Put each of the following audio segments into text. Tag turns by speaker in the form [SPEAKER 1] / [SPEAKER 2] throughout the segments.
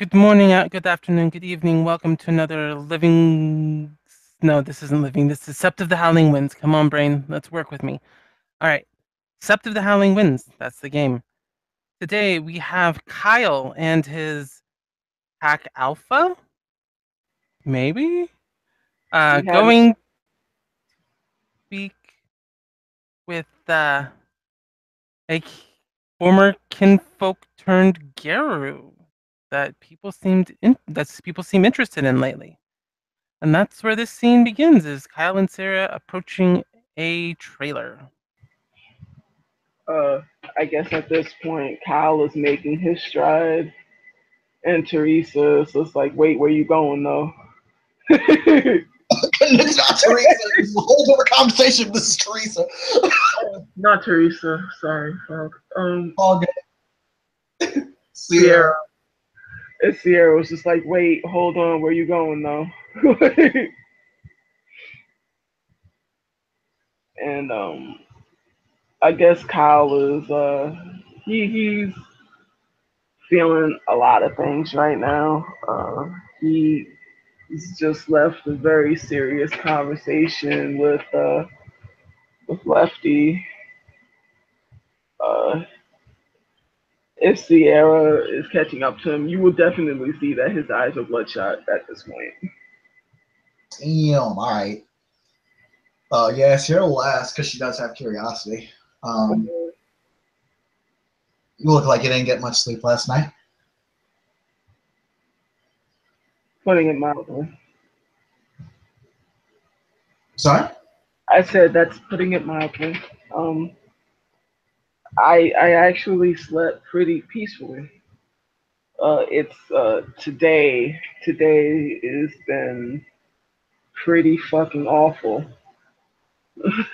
[SPEAKER 1] Good morning, good afternoon, good evening. Welcome to another living. No, this isn't living. This is Sept of the Howling Winds. Come on, brain. Let's work with me. All right. Sept of the Howling Winds. That's the game. Today we have Kyle and his Pack Alpha. Maybe?
[SPEAKER 2] We have
[SPEAKER 1] Going to speak with a former kinfolk turned Garu that people seem interested in lately. And that's where this scene begins, is Kyle and Sarah approaching a trailer.
[SPEAKER 2] uh I guess at this point Kyle is making his stride and Teresa is just like, wait, where you going though?
[SPEAKER 3] It's not Teresa. It's a whole different conversation. This is Teresa.
[SPEAKER 2] Not Teresa, sorry, fuck.
[SPEAKER 3] All good.
[SPEAKER 2] Sierra.
[SPEAKER 3] Sierra.
[SPEAKER 2] And Sierra was just like, wait, hold on, where you going though? And I guess Kyle is he's feeling a lot of things right now. He's just left a very serious conversation with Lefty. Uh, if Sierra is catching up to him, you will definitely see that his eyes are bloodshot at this point.
[SPEAKER 3] Damn. All right. Yeah, Sierra will ask because she does have curiosity. Um, you look like you didn't get much sleep last night.
[SPEAKER 2] Putting it mildly.
[SPEAKER 3] Sorry?
[SPEAKER 2] I said that's putting it mildly. Um, I actually slept pretty peacefully. It's today. Today has been pretty fucking awful.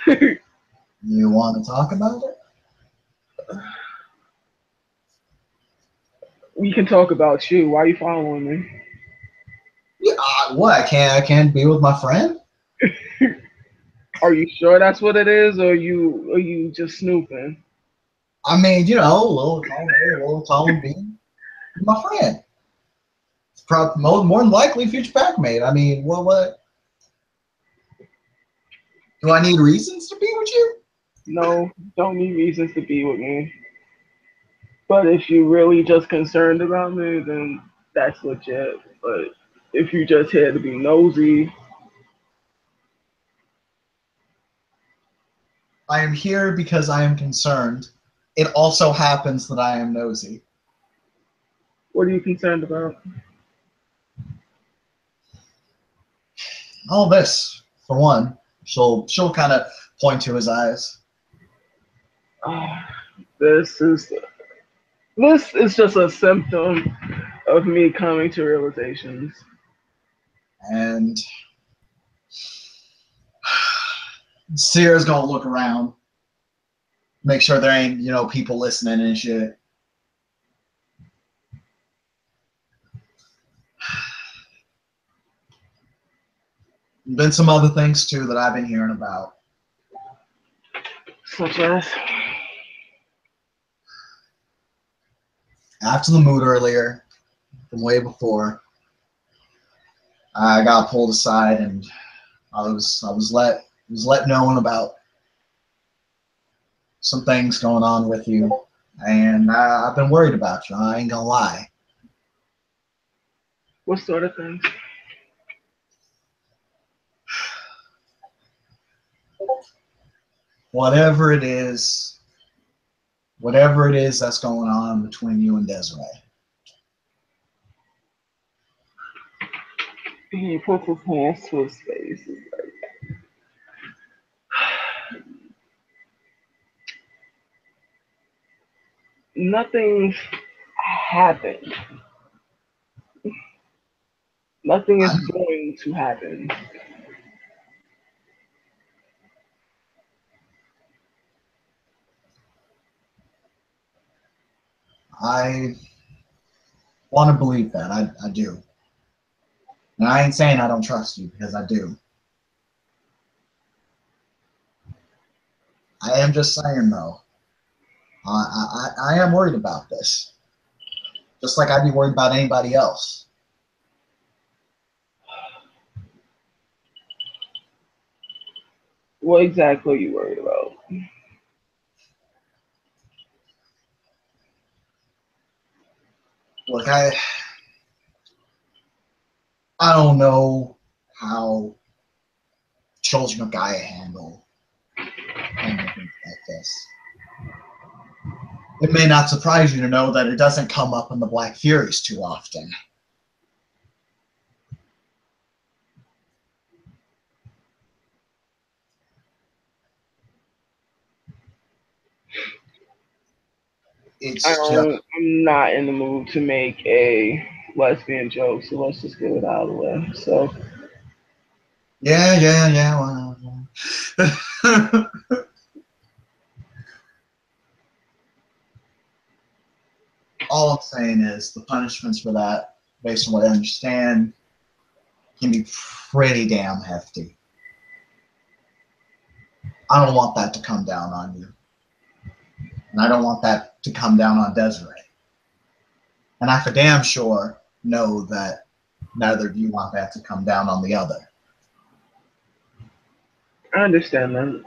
[SPEAKER 3] You want to talk about it?
[SPEAKER 2] We can talk about you. Why are you following me?
[SPEAKER 3] Yeah. What? I can't be with my friend.
[SPEAKER 2] Are you sure that's what it is, or are you just snooping?
[SPEAKER 3] I mean, a little column B. My friend. It's probably more than likely future pack mate. I mean, what? Do I need reasons to be with you?
[SPEAKER 2] No, don't need reasons to be with me. But if you really just concerned about me, then that's legit. But if you just here to be nosy,
[SPEAKER 3] I am here because I am concerned. It also happens that I am nosy.
[SPEAKER 2] what are you concerned about?
[SPEAKER 3] All this, for one. She'll kind of point to his eyes.
[SPEAKER 2] Uh, this is this is just a symptom of me coming to realizations.
[SPEAKER 3] And Sierra's gonna look around, make sure there ain't, people listening and shit. Been some other things too that I've been hearing about.
[SPEAKER 2] Such as
[SPEAKER 3] After the mood earlier, from way before, I got pulled aside and I was let known about some things going on with you, and I've been worried about you. I ain't gonna lie.
[SPEAKER 2] what sort of things?
[SPEAKER 3] Whatever it is, whatever it is that's going on between you and Desiree.
[SPEAKER 2] He puts his hands to his face. He's like, nothing's happened. Nothing is
[SPEAKER 3] I,
[SPEAKER 2] going to happen.
[SPEAKER 3] I want to believe that. I do. And I ain't saying I don't trust you because I do. I am just saying though, I am worried about this. Just like I'd be worried about anybody else.
[SPEAKER 2] What exactly are you worried about?
[SPEAKER 3] Look, I don't know how children of Gaia handle things like this. It may not surprise you to know that it doesn't come up in the Black Furies too often. It's just,
[SPEAKER 2] I'm not in the mood to make a lesbian joke, so let's just get it out of the way. So,
[SPEAKER 3] yeah. Well, all I'm saying is the punishments for that, based on what I understand, can be pretty damn hefty. I don't want that to come down on you. And I don't want that to come down on Desiree. And I for damn sure know that neither of you want that to come down on the other.
[SPEAKER 2] I understand that.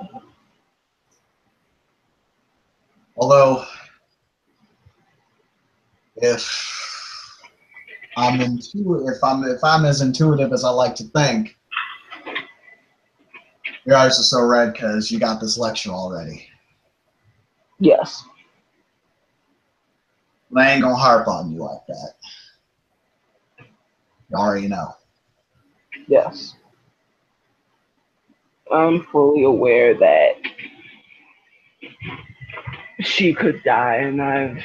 [SPEAKER 3] Although, if if I'm as intuitive as I like to think, your eyes are so red because you got this lecture already.
[SPEAKER 2] Yes.
[SPEAKER 3] And I ain't gonna harp on you like that. You already know.
[SPEAKER 2] Yes. I'm fully aware that she could die, and I've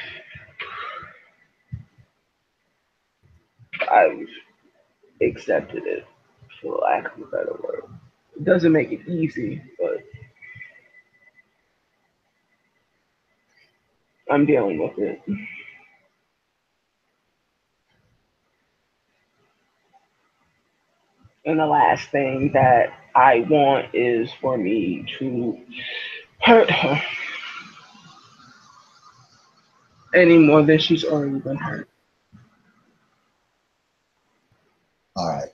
[SPEAKER 2] accepted it, for lack of a better word. It doesn't make it easy, but I'm dealing with it. And the last thing that I want is for me to hurt her any more than she's already been hurt.
[SPEAKER 3] All right.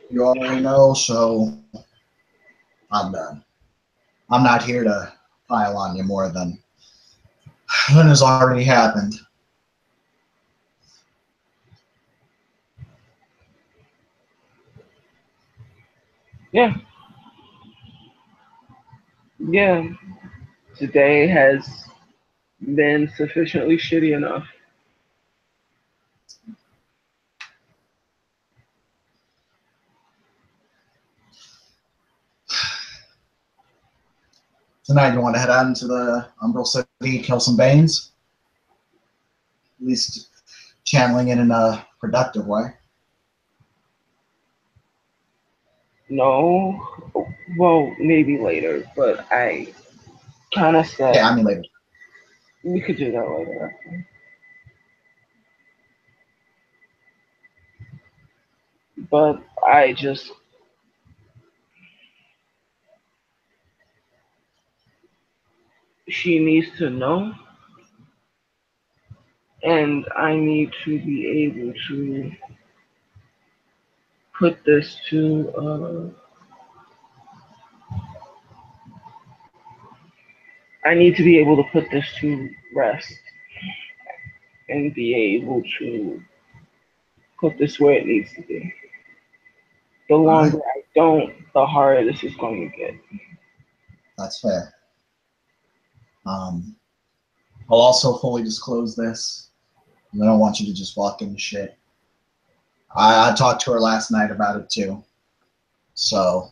[SPEAKER 3] You already know, so I'm done. I'm not here to pile on you more than has already happened.
[SPEAKER 2] Yeah, yeah. Today has been sufficiently shitty enough.
[SPEAKER 3] Tonight, you want to head out into the Umbral City, kill some Banes? At least channeling it in a productive way.
[SPEAKER 2] No, well, maybe later, but I kind of
[SPEAKER 3] Yeah,
[SPEAKER 2] said
[SPEAKER 3] I mean later.
[SPEAKER 2] we could do that later. But I just, she needs to know, and I need to be able to put this to, I need to be able to put this to rest and be able to put this where it needs to be. The
[SPEAKER 3] All right,
[SPEAKER 2] longer I don't, the harder this is going to get.
[SPEAKER 3] that's fair. Um, I'll also fully disclose this. I don't want you to just walk into shit. I talked to her last night about it too. So,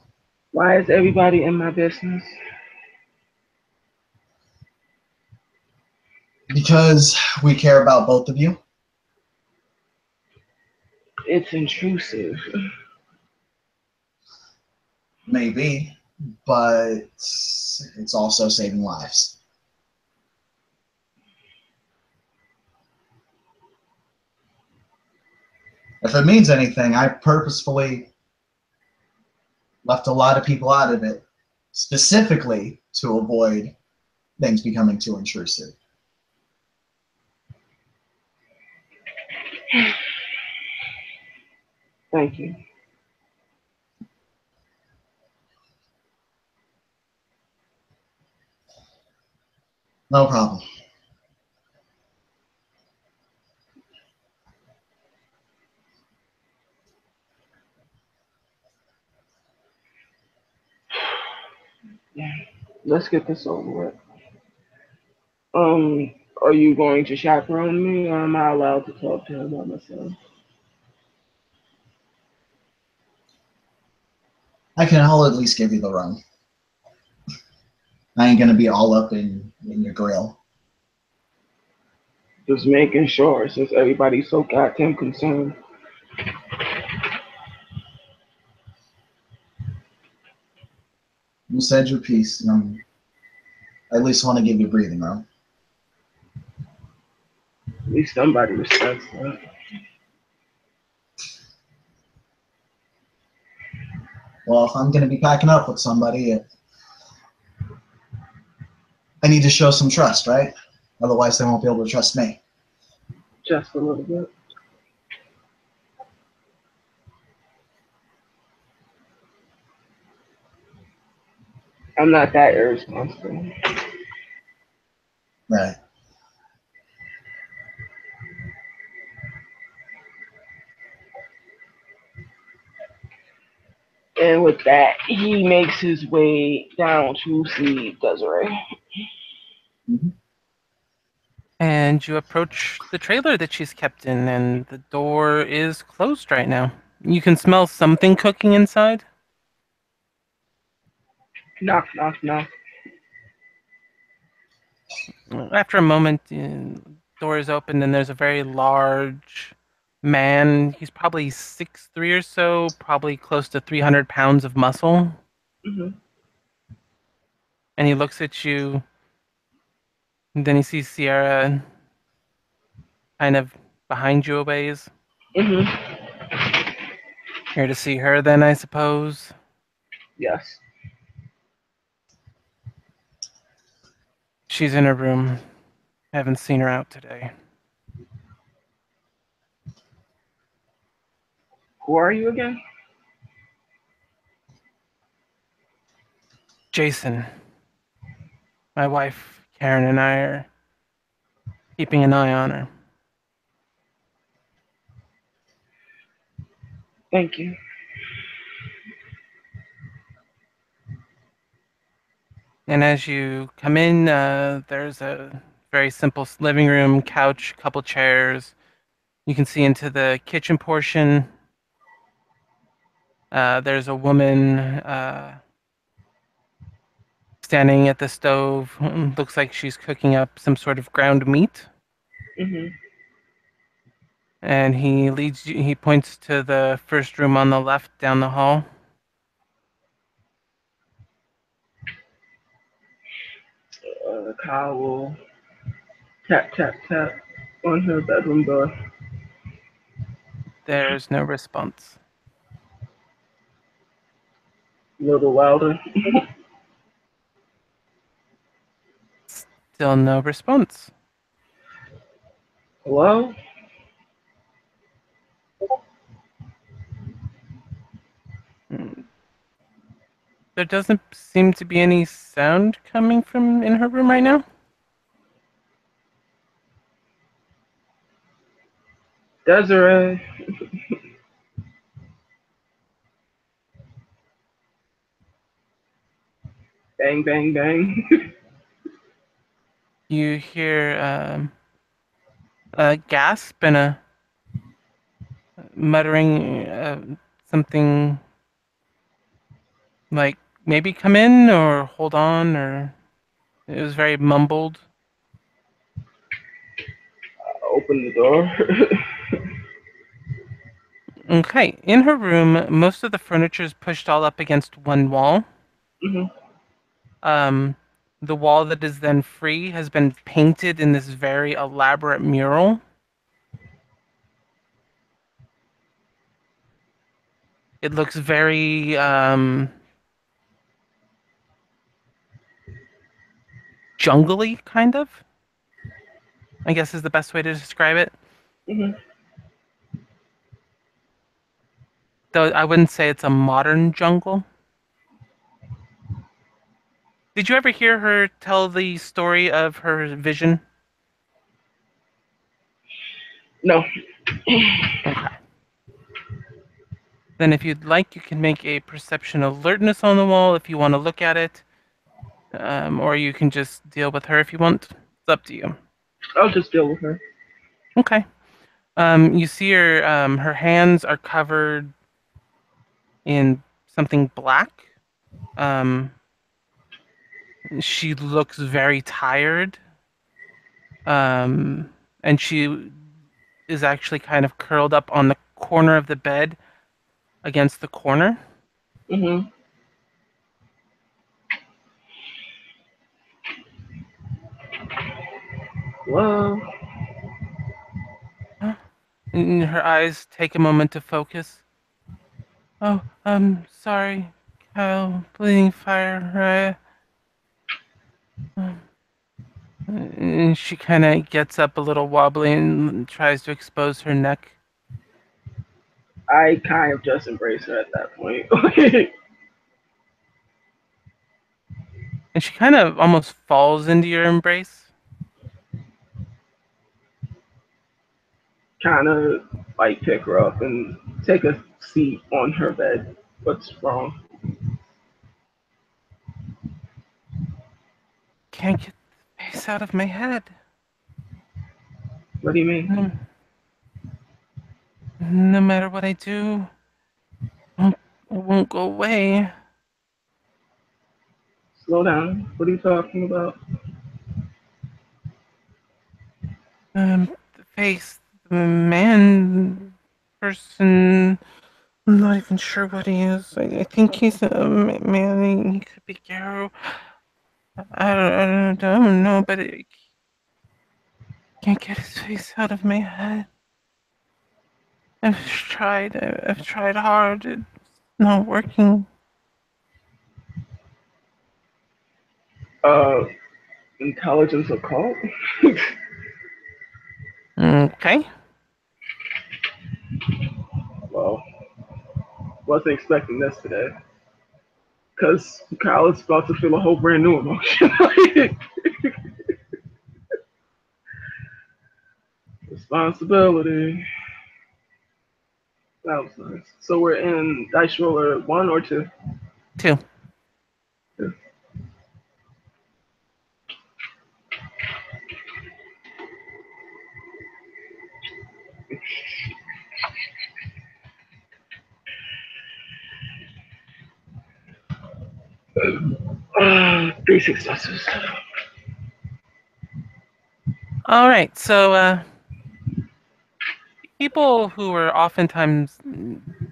[SPEAKER 2] Why is everybody in my business?
[SPEAKER 3] because we care about both of you,
[SPEAKER 2] It's intrusive.
[SPEAKER 3] maybe, but it's also saving lives. If it means anything, I purposefully left a lot of people out of it, specifically to avoid things becoming too intrusive.
[SPEAKER 2] Thank you.
[SPEAKER 3] No problem.
[SPEAKER 2] Yeah. Let's get this over with. Are you going to chaperone me, or am I allowed to talk to him by myself?
[SPEAKER 3] I'll at least give you the run. I ain't gonna be all up in your grill.
[SPEAKER 2] Just making sure, since everybody's so goddamn concerned.
[SPEAKER 3] You said your piece, and I at least want to give you breathing room.
[SPEAKER 2] At least somebody respects that.
[SPEAKER 3] Well, if I'm gonna be packing up with somebody, I need to show some trust, right? Otherwise, they won't be able to trust me.
[SPEAKER 2] Just a little bit. I'm not that irresponsible.
[SPEAKER 3] Right.
[SPEAKER 2] And with that, he makes his way down to see Desiree.
[SPEAKER 3] Mm-hmm.
[SPEAKER 1] And you approach the trailer that she's kept in, and the door is closed right now. You can smell something cooking inside.
[SPEAKER 2] Knock, knock, knock.
[SPEAKER 1] After a moment, the door is opened, and there's a very large man. He's probably 6'3" or so, probably close to 300 pounds of muscle.
[SPEAKER 2] Mm-hmm.
[SPEAKER 1] And he looks at you, and then he sees Sierra kind of behind you a ways.
[SPEAKER 2] Mm-hmm.
[SPEAKER 1] Here to see her, then, I suppose.
[SPEAKER 2] Yes.
[SPEAKER 1] She's in her room. Haven't seen her out today.
[SPEAKER 2] Who are you again?
[SPEAKER 1] Jason, my wife, Karen, and I are keeping an eye on her.
[SPEAKER 2] Thank you.
[SPEAKER 1] And as you come in, there's a very simple living room, couch, couple chairs. You can see into the kitchen portion. There's a woman standing at the stove. Looks like she's cooking up some sort of ground meat.
[SPEAKER 2] Mm-hmm.
[SPEAKER 1] And he leads you, he points to the first room on the left down the hall.
[SPEAKER 2] Kyle will tap, tap, tap on her bedroom door.
[SPEAKER 1] There's no response.
[SPEAKER 2] A little louder.
[SPEAKER 1] Still no response.
[SPEAKER 2] Hello?
[SPEAKER 1] Mm. There doesn't seem to be any sound coming from in her room right now.
[SPEAKER 2] Desiree. Bang, bang, bang.
[SPEAKER 1] You hear a gasp and a muttering something like maybe come in or hold on, or it was very mumbled.
[SPEAKER 2] Open the door.
[SPEAKER 1] Okay, in her room, most of the furniture is pushed all up against one wall.
[SPEAKER 2] Mm-hmm.
[SPEAKER 1] Um, the wall that is then free has been painted in this very elaborate mural. It looks very jungly, kind of. I guess is the best way to describe it.
[SPEAKER 2] Hmm.
[SPEAKER 1] Though I wouldn't say it's a modern jungle. Did you ever hear her tell the story of her vision?
[SPEAKER 2] No.
[SPEAKER 1] Okay. Then if you'd like, you can make a perception alertness on the wall if you want to look at it. Or you can just deal with her if you want. It's up to you.
[SPEAKER 2] I'll just deal with her.
[SPEAKER 1] Okay. You see her hands are covered in something black. Um, she looks very tired. Um, and she is actually kind of curled up on the corner of the bed against the corner.
[SPEAKER 2] Hmm. Well,
[SPEAKER 1] And her eyes take a moment to focus. Oh, sorry, Kyle, bleeding fire, right? And she kind of gets up a little wobbly and tries to expose her neck.
[SPEAKER 2] I kind of just embrace her at that point.
[SPEAKER 1] And she kind of almost falls into your embrace.
[SPEAKER 2] Kind of like pick her up and take a seat on her bed. What's wrong?
[SPEAKER 1] Can't get the face out of my head.
[SPEAKER 2] What do you mean?
[SPEAKER 1] No, no matter what I do, it won't go away.
[SPEAKER 2] Slow down. What are you talking about?
[SPEAKER 1] The face, the man, person, I'm not even sure what he is. I think he's a man. He could be Garo. I don't know, but I can't get his face out of my head. I've tried hard. It's not working.
[SPEAKER 2] Uh, Intelligence occult?
[SPEAKER 1] Okay.
[SPEAKER 2] Well, wasn't expecting this today. Because Kyle is about to feel a whole brand new emotion. Responsibility. That was nice. So we're in dice roller 1 or 2.
[SPEAKER 1] Two.
[SPEAKER 2] Yeah. Three successes.
[SPEAKER 1] All right. So, people who are oftentimes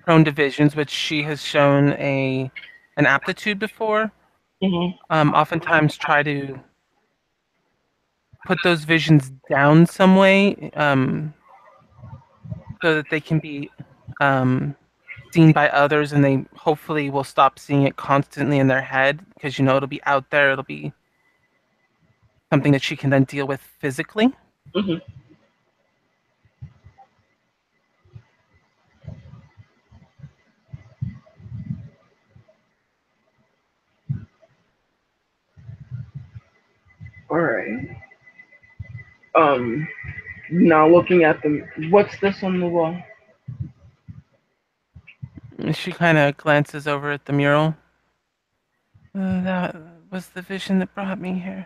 [SPEAKER 1] prone to visions, which she has shown an aptitude before,
[SPEAKER 2] Hmm.
[SPEAKER 1] oftentimes try to put those visions down some way, so that they can be um, seen by others, and they hopefully will stop seeing it constantly in their head because it'll be out there. It'll be something that she can then deal with physically.
[SPEAKER 2] Hmm. All right. Um. Now looking at them, what's this on the wall?
[SPEAKER 1] She kind of glances over at the mural. That was the vision that brought me here.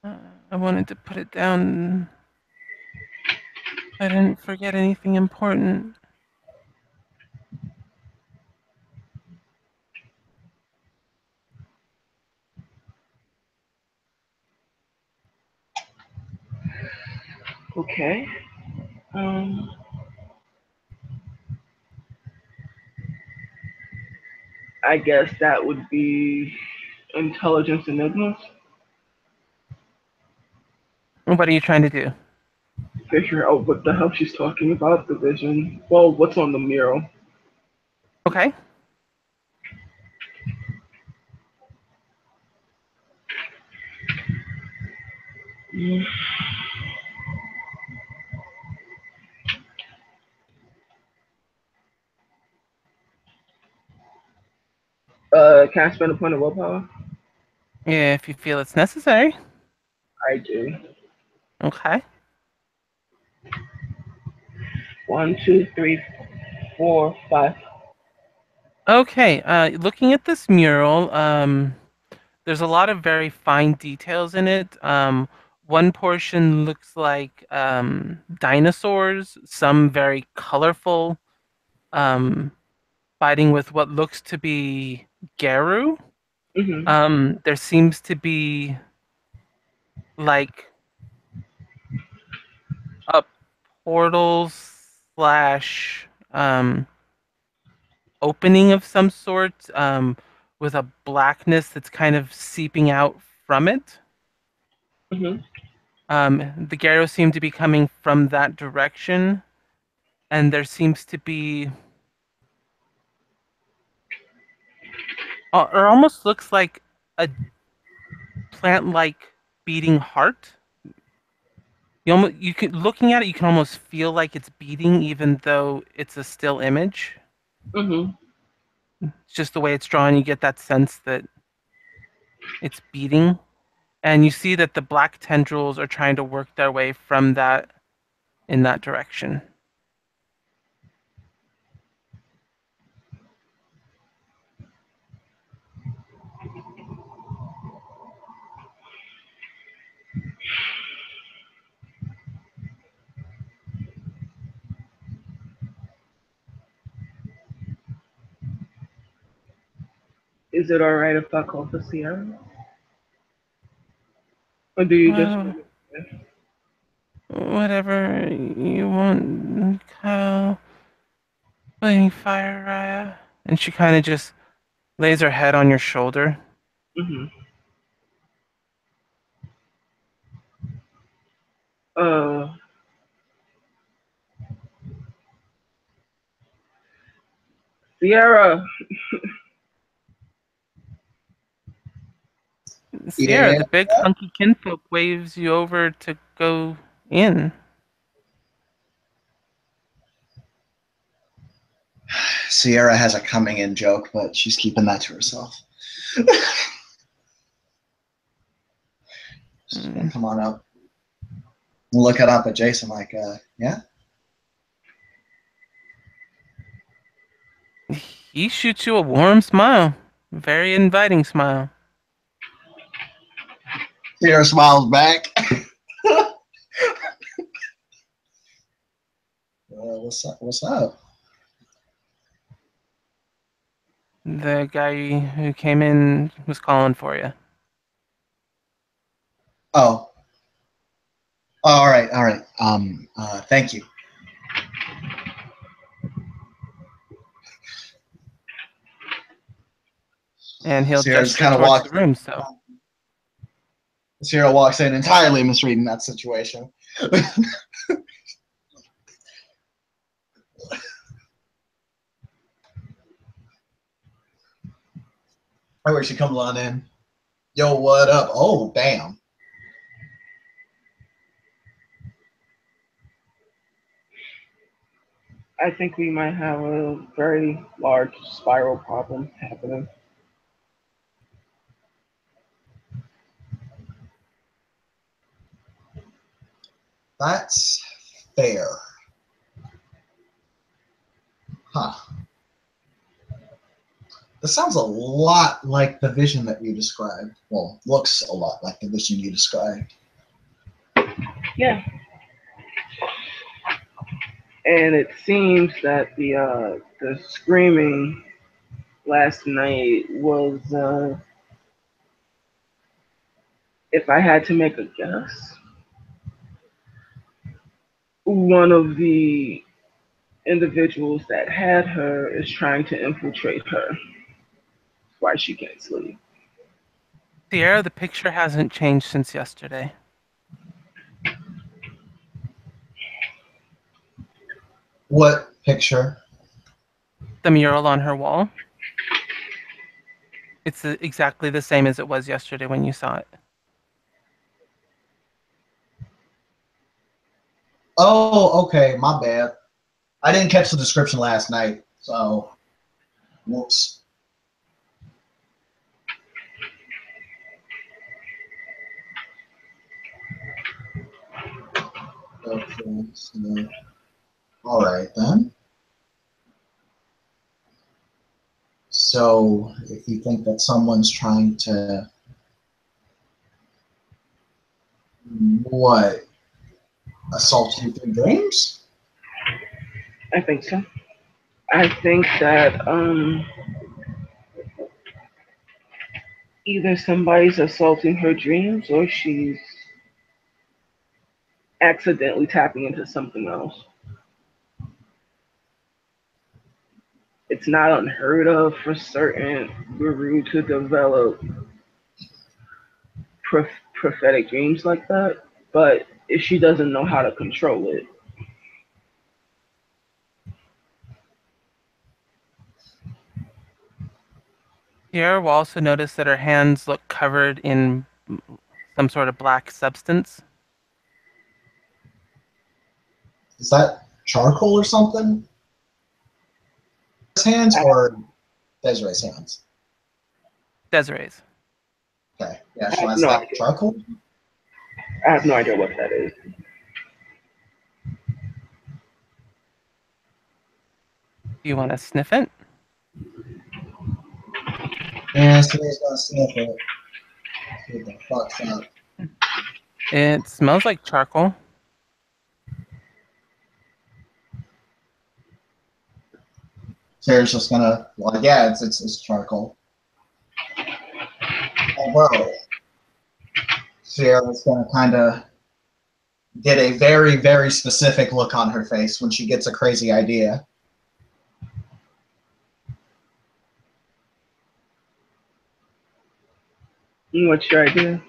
[SPEAKER 1] I wanted to put it down. I didn't forget anything important.
[SPEAKER 2] Okay. Um. I guess that would be intelligence enigmas.
[SPEAKER 1] What are you trying to do?
[SPEAKER 2] Figure out what the hell she's talking about. The vision. Well, what's on the mural?
[SPEAKER 1] Okay.
[SPEAKER 2] Can I spend a point of willpower?
[SPEAKER 1] Yeah, if you feel it's necessary.
[SPEAKER 2] I do.
[SPEAKER 1] Okay.
[SPEAKER 2] 1, 2, 3, 4, 5.
[SPEAKER 1] Okay. Looking at this mural, there's a lot of very fine details in it. One portion looks like dinosaurs, some very colorful, um, fighting with what looks to be Garu.
[SPEAKER 2] Mhm.
[SPEAKER 1] There seems to be like a portal slash opening of some sort, with a blackness that's kind of seeping out from it.
[SPEAKER 2] Mhm.
[SPEAKER 1] The Gyaro seem to be coming from that direction, and there seems to be, or almost looks like a plant-like beating heart. You can, looking at it, you can almost feel like it's beating, even though it's a still image.
[SPEAKER 2] Mhm.
[SPEAKER 1] It's just the way it's drawn. You get that sense that it's beating, and you see that the black tendrils are trying to work their way from that in that direction.
[SPEAKER 2] Is it alright if I call for Sierra? Or do you just
[SPEAKER 1] Well,
[SPEAKER 2] want me?
[SPEAKER 1] whatever you want, Kyle. Playing fire, Raya. And she kind of just lays her head on your shoulder.
[SPEAKER 2] Mhm. Uh, Sierra.
[SPEAKER 3] Eating
[SPEAKER 1] Sierra,
[SPEAKER 3] it.
[SPEAKER 1] the big hunky kinfolk waves you over to go in.
[SPEAKER 3] Sierra has a coming in joke, but she's keeping that to herself. She's gonna
[SPEAKER 1] Mm.
[SPEAKER 3] come on up. Looking up at Jason like, yeah.
[SPEAKER 1] He shoots you a warm smile. Very inviting smile.
[SPEAKER 3] Sierra smiles back. What's up? What's up?
[SPEAKER 1] The guy who came in was calling for you.
[SPEAKER 3] Oh, all right, all right. Thank you.
[SPEAKER 1] And he'll
[SPEAKER 3] Sierra just
[SPEAKER 1] gesture
[SPEAKER 3] kind of
[SPEAKER 1] towards
[SPEAKER 3] walks.
[SPEAKER 1] the room, so.
[SPEAKER 3] Sierra walks in, entirely misreading that situation. Where she comes on in. Yo, what up? Oh, damn.
[SPEAKER 2] I think we might have a very large spiral problem happening.
[SPEAKER 3] That's fair. Huh. This sounds a lot like the vision that you described. Well, looks a lot like the vision you described.
[SPEAKER 2] Yeah. And it seems that the screaming last night was, if I had to make a guess, one of the individuals that had her is trying to infiltrate her. That's why she can't sleep.
[SPEAKER 1] Sierra, the picture hasn't changed since yesterday.
[SPEAKER 3] What picture?
[SPEAKER 1] The mural on her wall. It's exactly the same as it was yesterday when you saw it.
[SPEAKER 3] Oh, okay, my bad. I didn't catch the description last night, so whoops. Okay, so, all right then. So, if you think that someone's trying to what assault you through dreams?
[SPEAKER 2] I think so. I think that either somebody's assaulting her dreams or she's accidentally tapping into something else. It's not unheard of for certain guru to develop prophetic dreams like that, but if she doesn't know how to control it.
[SPEAKER 1] Here, we'll also notice that her hands look covered in some sort of black substance.
[SPEAKER 3] Is that charcoal or something? His hands
[SPEAKER 2] I,
[SPEAKER 3] or Desiree's hands?
[SPEAKER 1] Desiree's.
[SPEAKER 3] Okay, yeah,
[SPEAKER 2] I
[SPEAKER 3] she
[SPEAKER 2] have
[SPEAKER 3] wants
[SPEAKER 2] no
[SPEAKER 3] that
[SPEAKER 2] idea.
[SPEAKER 3] charcoal.
[SPEAKER 2] I have no idea what that is.
[SPEAKER 1] Do you want to sniff it?
[SPEAKER 3] Yeah, somebody's gonna sniff it. See what the fuck's up.
[SPEAKER 1] It smells like charcoal.
[SPEAKER 3] Sarah's just gonna like, yeah, it's charcoal. Although Sierra's gonna kind of get a very, very specific look on her face when she gets a crazy idea.
[SPEAKER 2] What's your idea?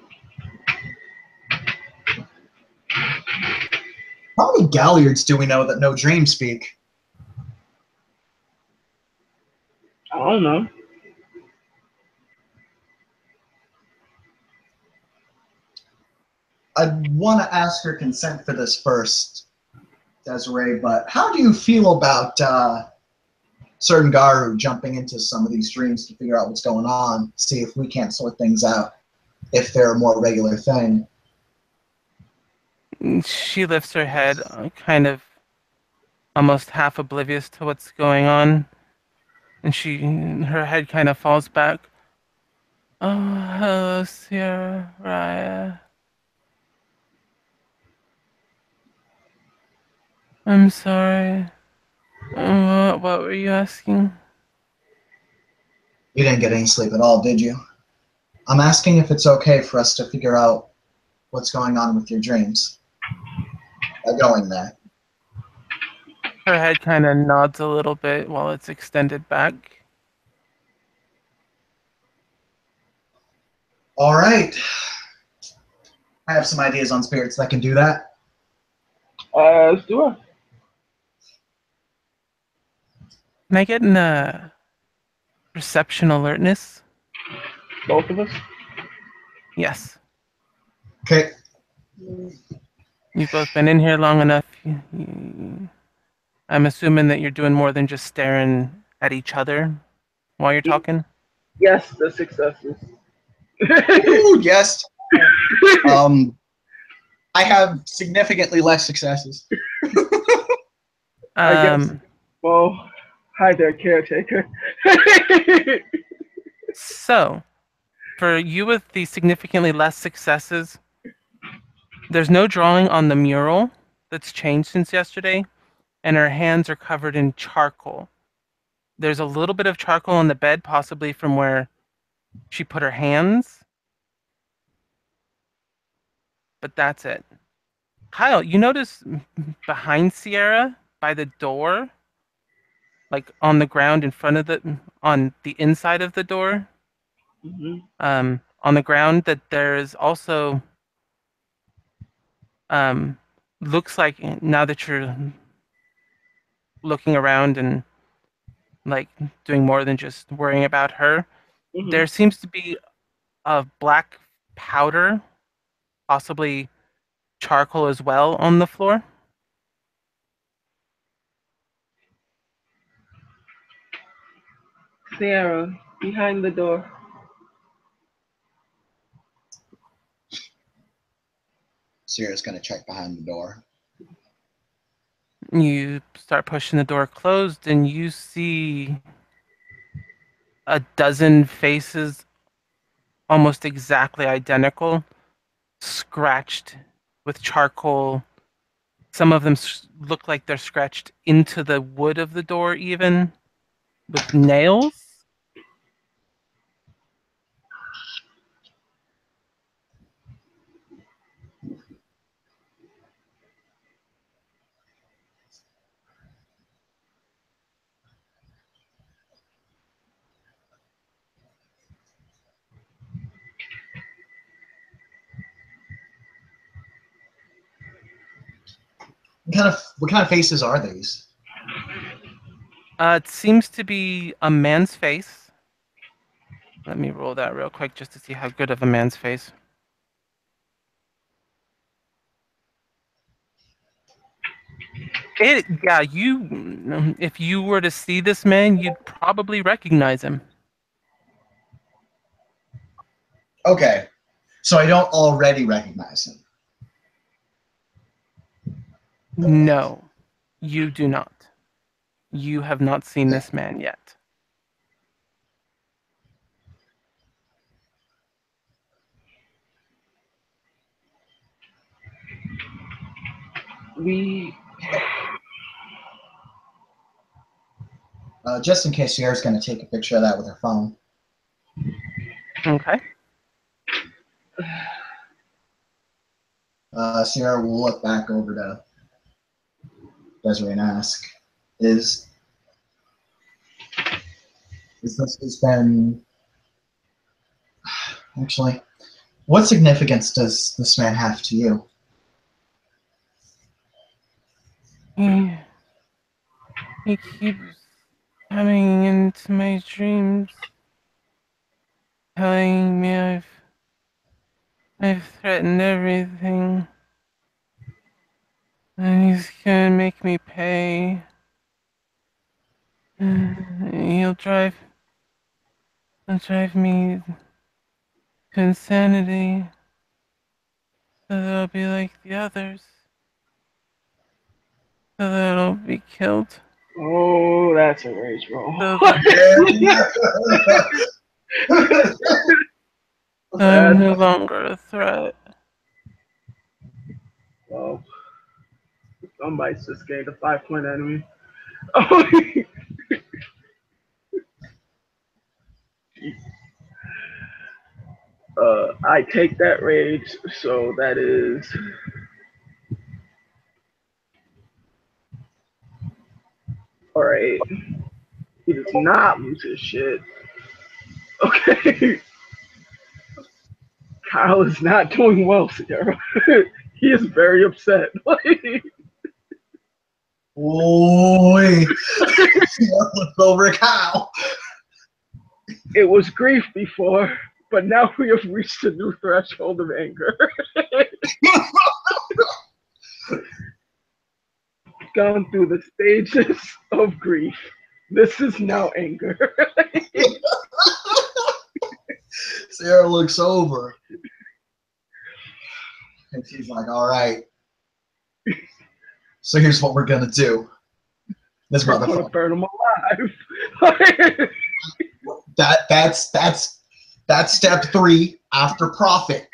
[SPEAKER 3] How many Galliards do we know that know dream speak?
[SPEAKER 2] I don't know.
[SPEAKER 3] I want to ask her consent for this first, Desiree, but how do you feel about certain Garu jumping into some of these dreams to figure out what's going on, see if we can't sort things out, if they're a more regular thing?
[SPEAKER 1] She lifts her head, kind of almost half oblivious to what's going on, and her head kind of falls back. Oh, hello, Sierra, Raya. I'm sorry. What were you asking?
[SPEAKER 3] You didn't get any sleep at all, did you? I'm asking if it's okay for us to figure out what's going on with your dreams by going there.
[SPEAKER 1] Her head kind of nods a little bit while it's extended back.
[SPEAKER 3] All right. I have some ideas on spirits that can do that.
[SPEAKER 2] Let's do it.
[SPEAKER 1] Can I get an perception alertness?
[SPEAKER 2] Both of us.
[SPEAKER 1] Yes.
[SPEAKER 3] Okay.
[SPEAKER 1] You've both been in here long enough. I'm assuming that you're doing more than just staring at each other while you're talking.
[SPEAKER 2] Yes, the successes.
[SPEAKER 3] Ooh, yes. I have significantly less successes.
[SPEAKER 2] I guess. Well, hi there, caretaker.
[SPEAKER 1] So, for you with the significantly less successes, there's no drawing on the mural that's changed since yesterday, and her hands are covered in charcoal. There's a little bit of charcoal on the bed, possibly from where she put her hands, but that's it. Kyle, you notice behind Sierra, by the door, like on the ground in front of on the inside of the door, on the ground, that there's also, looks like now that you're looking around and like doing more than just worrying about her, there seems to be a black powder, possibly charcoal as well, on the floor.
[SPEAKER 2] Sierra, behind the door.
[SPEAKER 3] Sierra's gonna check behind the door.
[SPEAKER 1] You start pushing the door closed, and you see a dozen faces, almost exactly identical, scratched with charcoal. Some of them look like they're scratched into the wood of the door, even with nails.
[SPEAKER 3] What kind of faces are these?
[SPEAKER 1] It seems to be a man's face. Let me roll that real quick just to see how good of a man's face. Yeah, if you were to see this man, you'd probably recognize him.
[SPEAKER 3] Okay, so I don't already recognize him.
[SPEAKER 1] No, you do not. You have not seen
[SPEAKER 3] Okay.
[SPEAKER 1] this man yet.
[SPEAKER 2] We
[SPEAKER 3] Just in case Sierra's gonna take a picture of that with her phone.
[SPEAKER 1] Okay.
[SPEAKER 3] Sierra will look back over to Desiree and ask, "Is this has been actually? What significance does this man have to you?"
[SPEAKER 1] He, he keeps coming into my dreams, telling me I've threatened everything, and he's gonna make me pay. He'll drive me to insanity, so that I'll be like the others, so that I'll be killed,
[SPEAKER 2] Oh, that's a rage roll.
[SPEAKER 1] so that I'm
[SPEAKER 2] That's
[SPEAKER 1] no longer a threat.
[SPEAKER 2] well, somebody's just gained a 5 point enemy. I take that rage, so that is all right. He does not lose his shit. Okay, Kyle is not doing well, Sierra. He is very upset.
[SPEAKER 3] Boy, Sierra looks over at Kyle.
[SPEAKER 2] It was grief before, but now we have reached a new threshold of anger. Gone through the stages of grief. This is now anger.
[SPEAKER 3] Sierra looks over, and she's like, "All right. So here's what we're gonna do. This
[SPEAKER 2] We're gonna
[SPEAKER 3] motherfucker.
[SPEAKER 2] burn him alive.
[SPEAKER 3] That's step 3 after profit.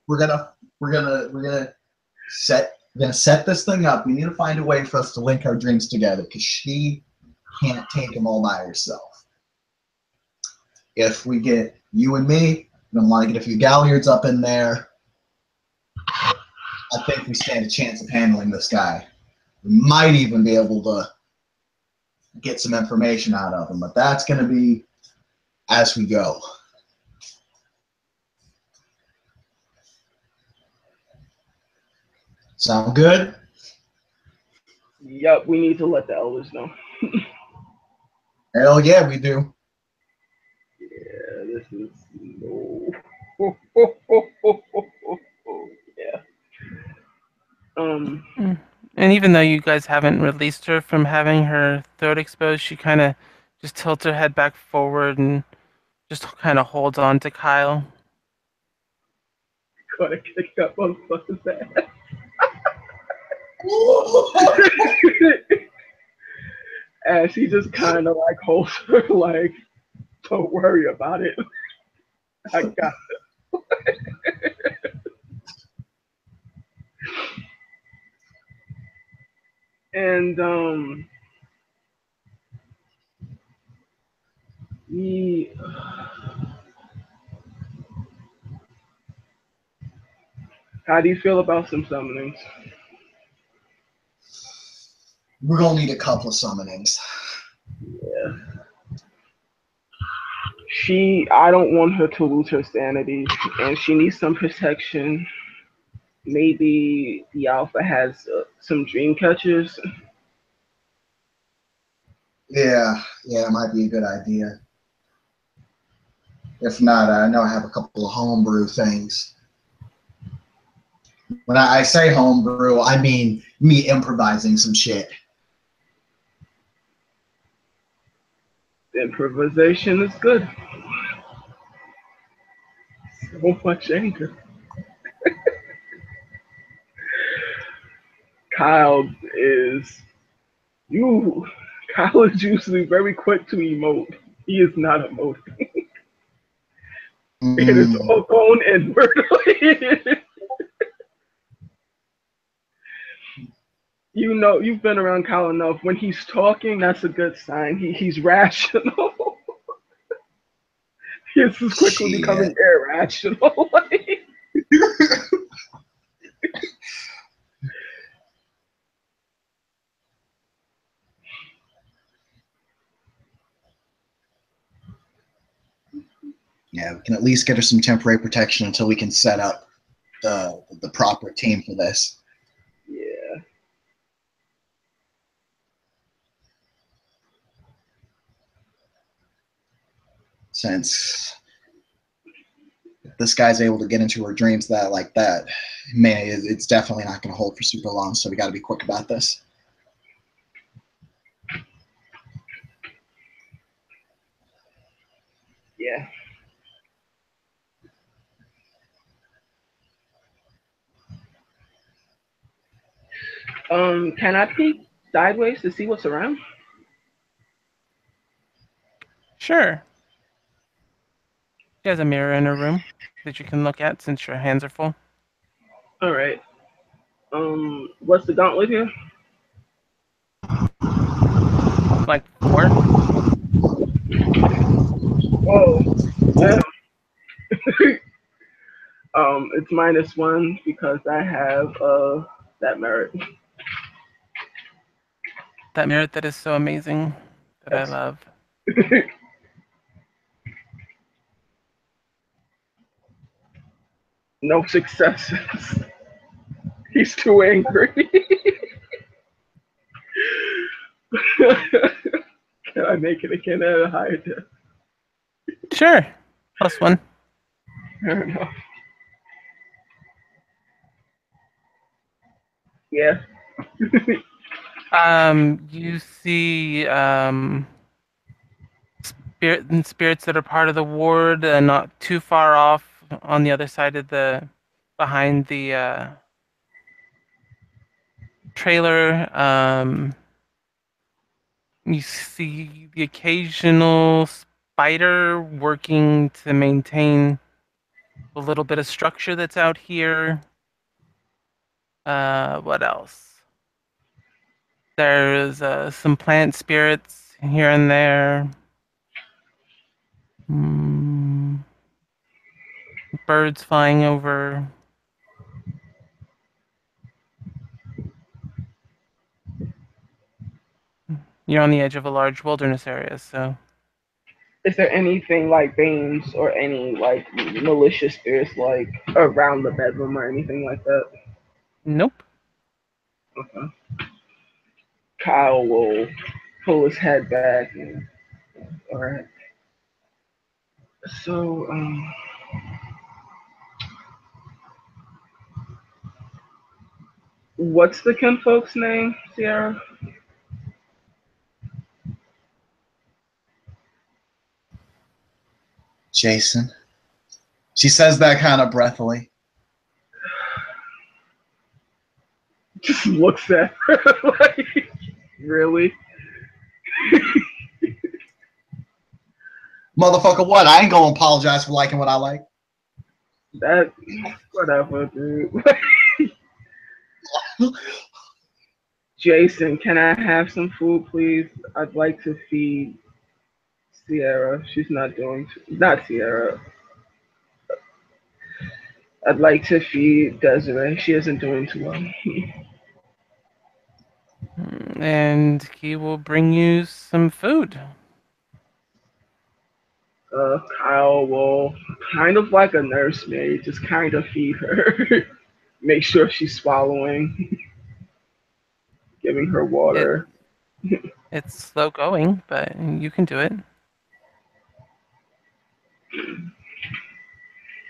[SPEAKER 3] We're gonna set this thing up. We need to find a way for us to link our dreams together because she can't take them all by herself. If we get you and me, and I want to get a few Galliards up in there, I think we stand a chance of handling this guy. We might even be able to get some information out of him, but that's going to be as we go. Sound good?
[SPEAKER 2] Yep, we need to let the elders know.
[SPEAKER 3] Hell yeah, we do.
[SPEAKER 2] Yeah, this is no. Yeah.
[SPEAKER 1] Mm. And even though you guys haven't released her from having her throat exposed, she kind of just tilts her head back forward and just kind of holds on to Kyle.
[SPEAKER 2] Gonna kick that motherfucker's ass. And she just kind of like holds her, like, don't worry about it. I got it. And he, how do you feel about some summonings?
[SPEAKER 3] We're gonna need a couple of summonings.
[SPEAKER 2] Yeah. I don't want her to lose her sanity, and she needs some protection. Maybe the alpha has some dream catchers.
[SPEAKER 3] Yeah, it might be a good idea. If not, I know I have a couple of homebrew things. When I say homebrew, I mean me improvising some shit.
[SPEAKER 2] Improvisation is good. So much anger. Kyle is you. Kyle is usually very quick to emote. He is not emoting. It is
[SPEAKER 3] Mm.
[SPEAKER 2] all going inwardly. You know, you've been around Kyle enough. When he's talking, that's a good sign. He's rational. He's just quickly becoming
[SPEAKER 3] Shit.
[SPEAKER 2] irrational.
[SPEAKER 3] Yeah, we can at least get her some temporary protection until we can set up the proper team for this.
[SPEAKER 2] Yeah.
[SPEAKER 3] Since if this guy's able to get into her dreams like that, man, it's definitely not going to hold for super long. So we got to be quick about this.
[SPEAKER 2] Yeah. Can I peek sideways to see what's around?
[SPEAKER 1] Sure. She has a mirror in her room that you can look at since your hands are full.
[SPEAKER 2] All right. What's the gauntlet here?
[SPEAKER 1] Like 4.
[SPEAKER 2] Oh, damn. It's -1 because I have that merit.
[SPEAKER 1] That merit that is so amazing that I
[SPEAKER 2] Yes.
[SPEAKER 1] love.
[SPEAKER 2] No successes. He's too angry. Can I make it again at a higher depth?
[SPEAKER 1] Sure. +1.
[SPEAKER 2] Fair enough. Yeah.
[SPEAKER 1] You see spirits that are part of the ward, not too far off on the other side of behind the trailer. You see the occasional spider working to maintain a little bit of structure that's out here. What else? There's some plant spirits here and there. Mm, birds flying over. You're on the edge of a large wilderness area, so
[SPEAKER 2] Is there anything like veins or any like malicious spirits like around the bedroom or anything like that?
[SPEAKER 1] nope.
[SPEAKER 2] Okay. Kyle will pull his head back and all right. So What's the kinfolk's name, Sierra?
[SPEAKER 3] Jason. She says that kind of breathily.
[SPEAKER 2] Just looks at her like, really?
[SPEAKER 3] Motherfucker, what? I ain't gonna apologize for liking what I like.
[SPEAKER 2] That, whatever, dude. Jason, can I have some food, please? I'd like to feed Sierra. She's not doing, not Sierra. I'd like to feed Desiree. She isn't doing too well.
[SPEAKER 1] And he will bring you some food.
[SPEAKER 2] Kyle will, kind of like a nursemaid, just kind of feed her. Make sure she's swallowing, giving her
[SPEAKER 1] It
[SPEAKER 2] water.
[SPEAKER 1] it's slow going, but you can do it.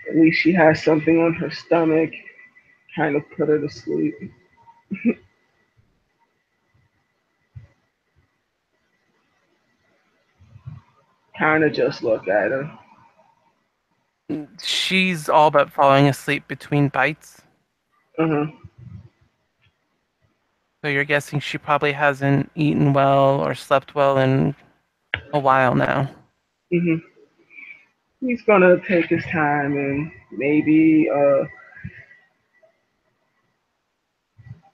[SPEAKER 2] At least she has something on her stomach. Kind of put her to sleep. Kind of just look at her.
[SPEAKER 1] She's all but falling asleep between bites.
[SPEAKER 2] Uh-huh.
[SPEAKER 1] So you're guessing she probably hasn't eaten well or slept well in a while now.
[SPEAKER 2] Hmm. He's gonna take his time and maybe,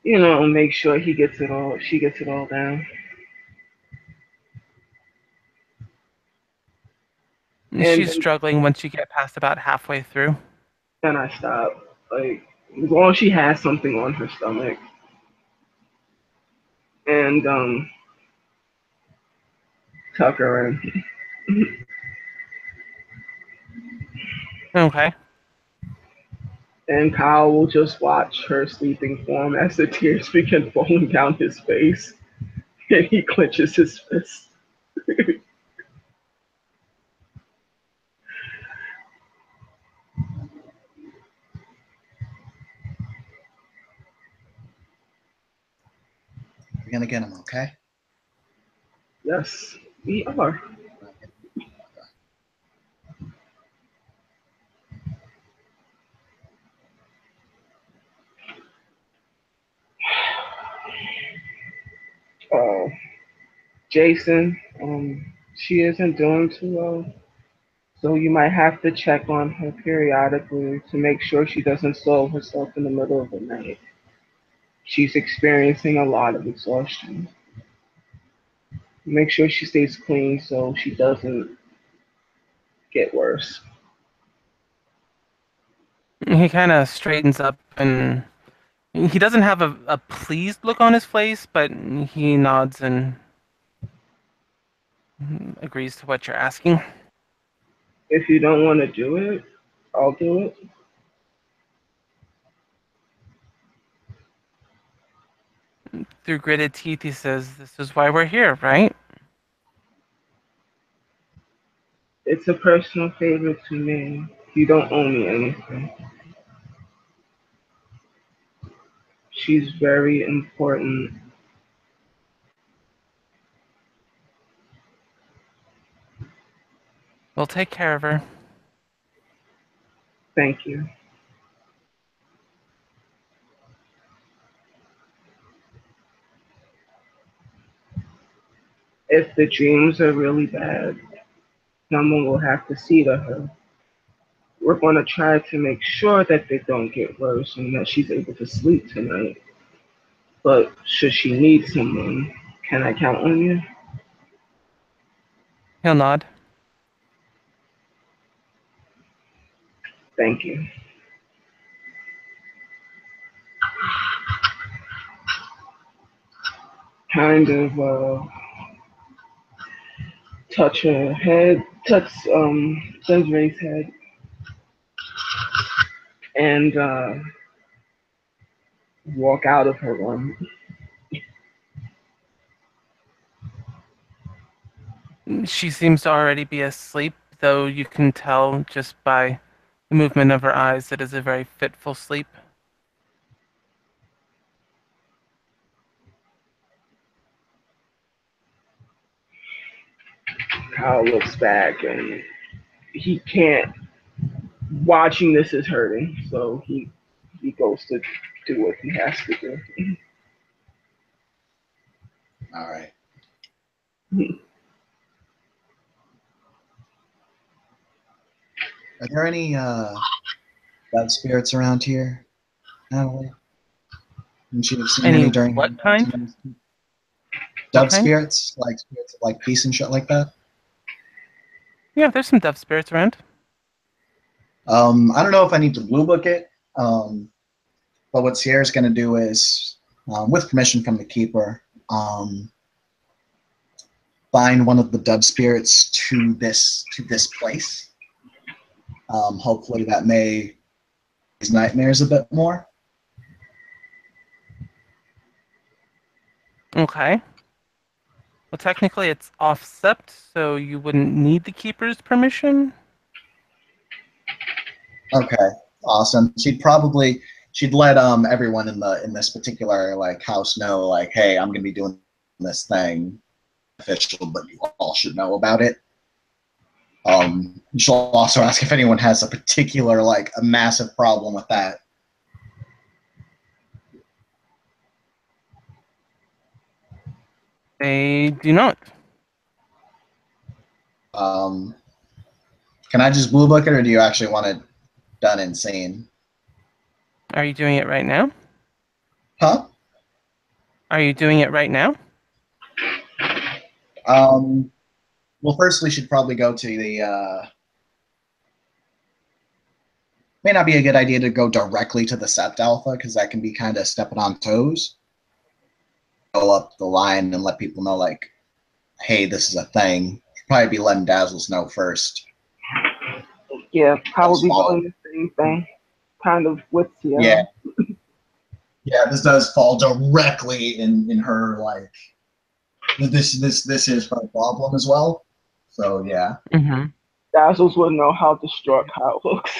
[SPEAKER 2] make sure he gets it all. She gets it all down. And
[SPEAKER 1] She's struggling once you get past about halfway through.
[SPEAKER 2] then I stop. Like, as long as she has something on her stomach, and tuck her in.
[SPEAKER 1] Okay.
[SPEAKER 2] And Kyle will just watch her sleeping form as the tears begin falling down his face, and he clenches his fist.
[SPEAKER 3] We're gonna get him, okay?
[SPEAKER 2] Yes, we are. Uh, Jason, she isn't doing too well, so you might have to check on her periodically to make sure she doesn't soil herself in the middle of the night. She's experiencing a lot of exhaustion. Make sure she stays clean so she doesn't get worse.
[SPEAKER 1] He kind of straightens up and he doesn't have a pleased look on his face, but he nods and agrees to what you're asking.
[SPEAKER 2] If you don't want to do it, I'll do it.
[SPEAKER 1] Through gritted teeth, he says, "This is why we're here, right?"
[SPEAKER 2] It's a personal favor to me. You don't owe me anything. She's very important.
[SPEAKER 1] We'll take care of her.
[SPEAKER 2] Thank you. If the dreams are really bad, someone will have to see to her. We're going to try to make sure that they don't get worse and that she's able to sleep tonight. But should she need someone, can I count on you?
[SPEAKER 1] He'll nod.
[SPEAKER 2] Thank you. Kind of touch her head, touch Desiree's head, and walk out of her room.
[SPEAKER 1] She seems to already be asleep, though you can tell just by the movement of her eyes that it is a very fitful sleep.
[SPEAKER 2] Kyle looks back and he can't. Watching this is hurting, so he goes to do what he has to do.
[SPEAKER 3] All right. Are there any bad spirits around here, Natalie? Didn't you have seen
[SPEAKER 1] Any
[SPEAKER 3] any during
[SPEAKER 1] what kind? What
[SPEAKER 3] dove
[SPEAKER 1] kind?
[SPEAKER 3] spirits, like spirits of like peace and shit like that?
[SPEAKER 1] Yeah, there's some dove spirits around.
[SPEAKER 3] I don't know if I need to blue book it, but what Sierra's going to do is, with permission from the keeper, bind one of the dove spirits to this place. Hopefully, that may these nightmares a bit more.
[SPEAKER 1] Okay. Well, technically, it's off sept, so you wouldn't need the keeper's permission.
[SPEAKER 3] Okay, awesome. She'd let everyone in this particular like house know like, hey, I'm gonna be doing this thing official, but you all should know about it. She'll also ask if anyone has a particular like a massive problem with that.
[SPEAKER 1] They do not.
[SPEAKER 3] Can I just blue book it, or do you actually want it done insane?
[SPEAKER 1] Are you doing it right now?
[SPEAKER 3] Huh?
[SPEAKER 1] Are you doing it right now?
[SPEAKER 3] Well, first we should probably go to the. May not be a good idea to go directly to the Sept Alpha because that can be kind of stepping on toes. Go up the line and let people know, like, hey, this is a thing. Probably be letting Dazzles know first.
[SPEAKER 2] Yeah, probably doing the same thing, kind of with Sierra.
[SPEAKER 3] Yeah. Yeah, this does fall directly in her like this is her problem as well. So yeah.
[SPEAKER 1] Mm-hmm.
[SPEAKER 2] Dazzles would know how distraught Kyle looks.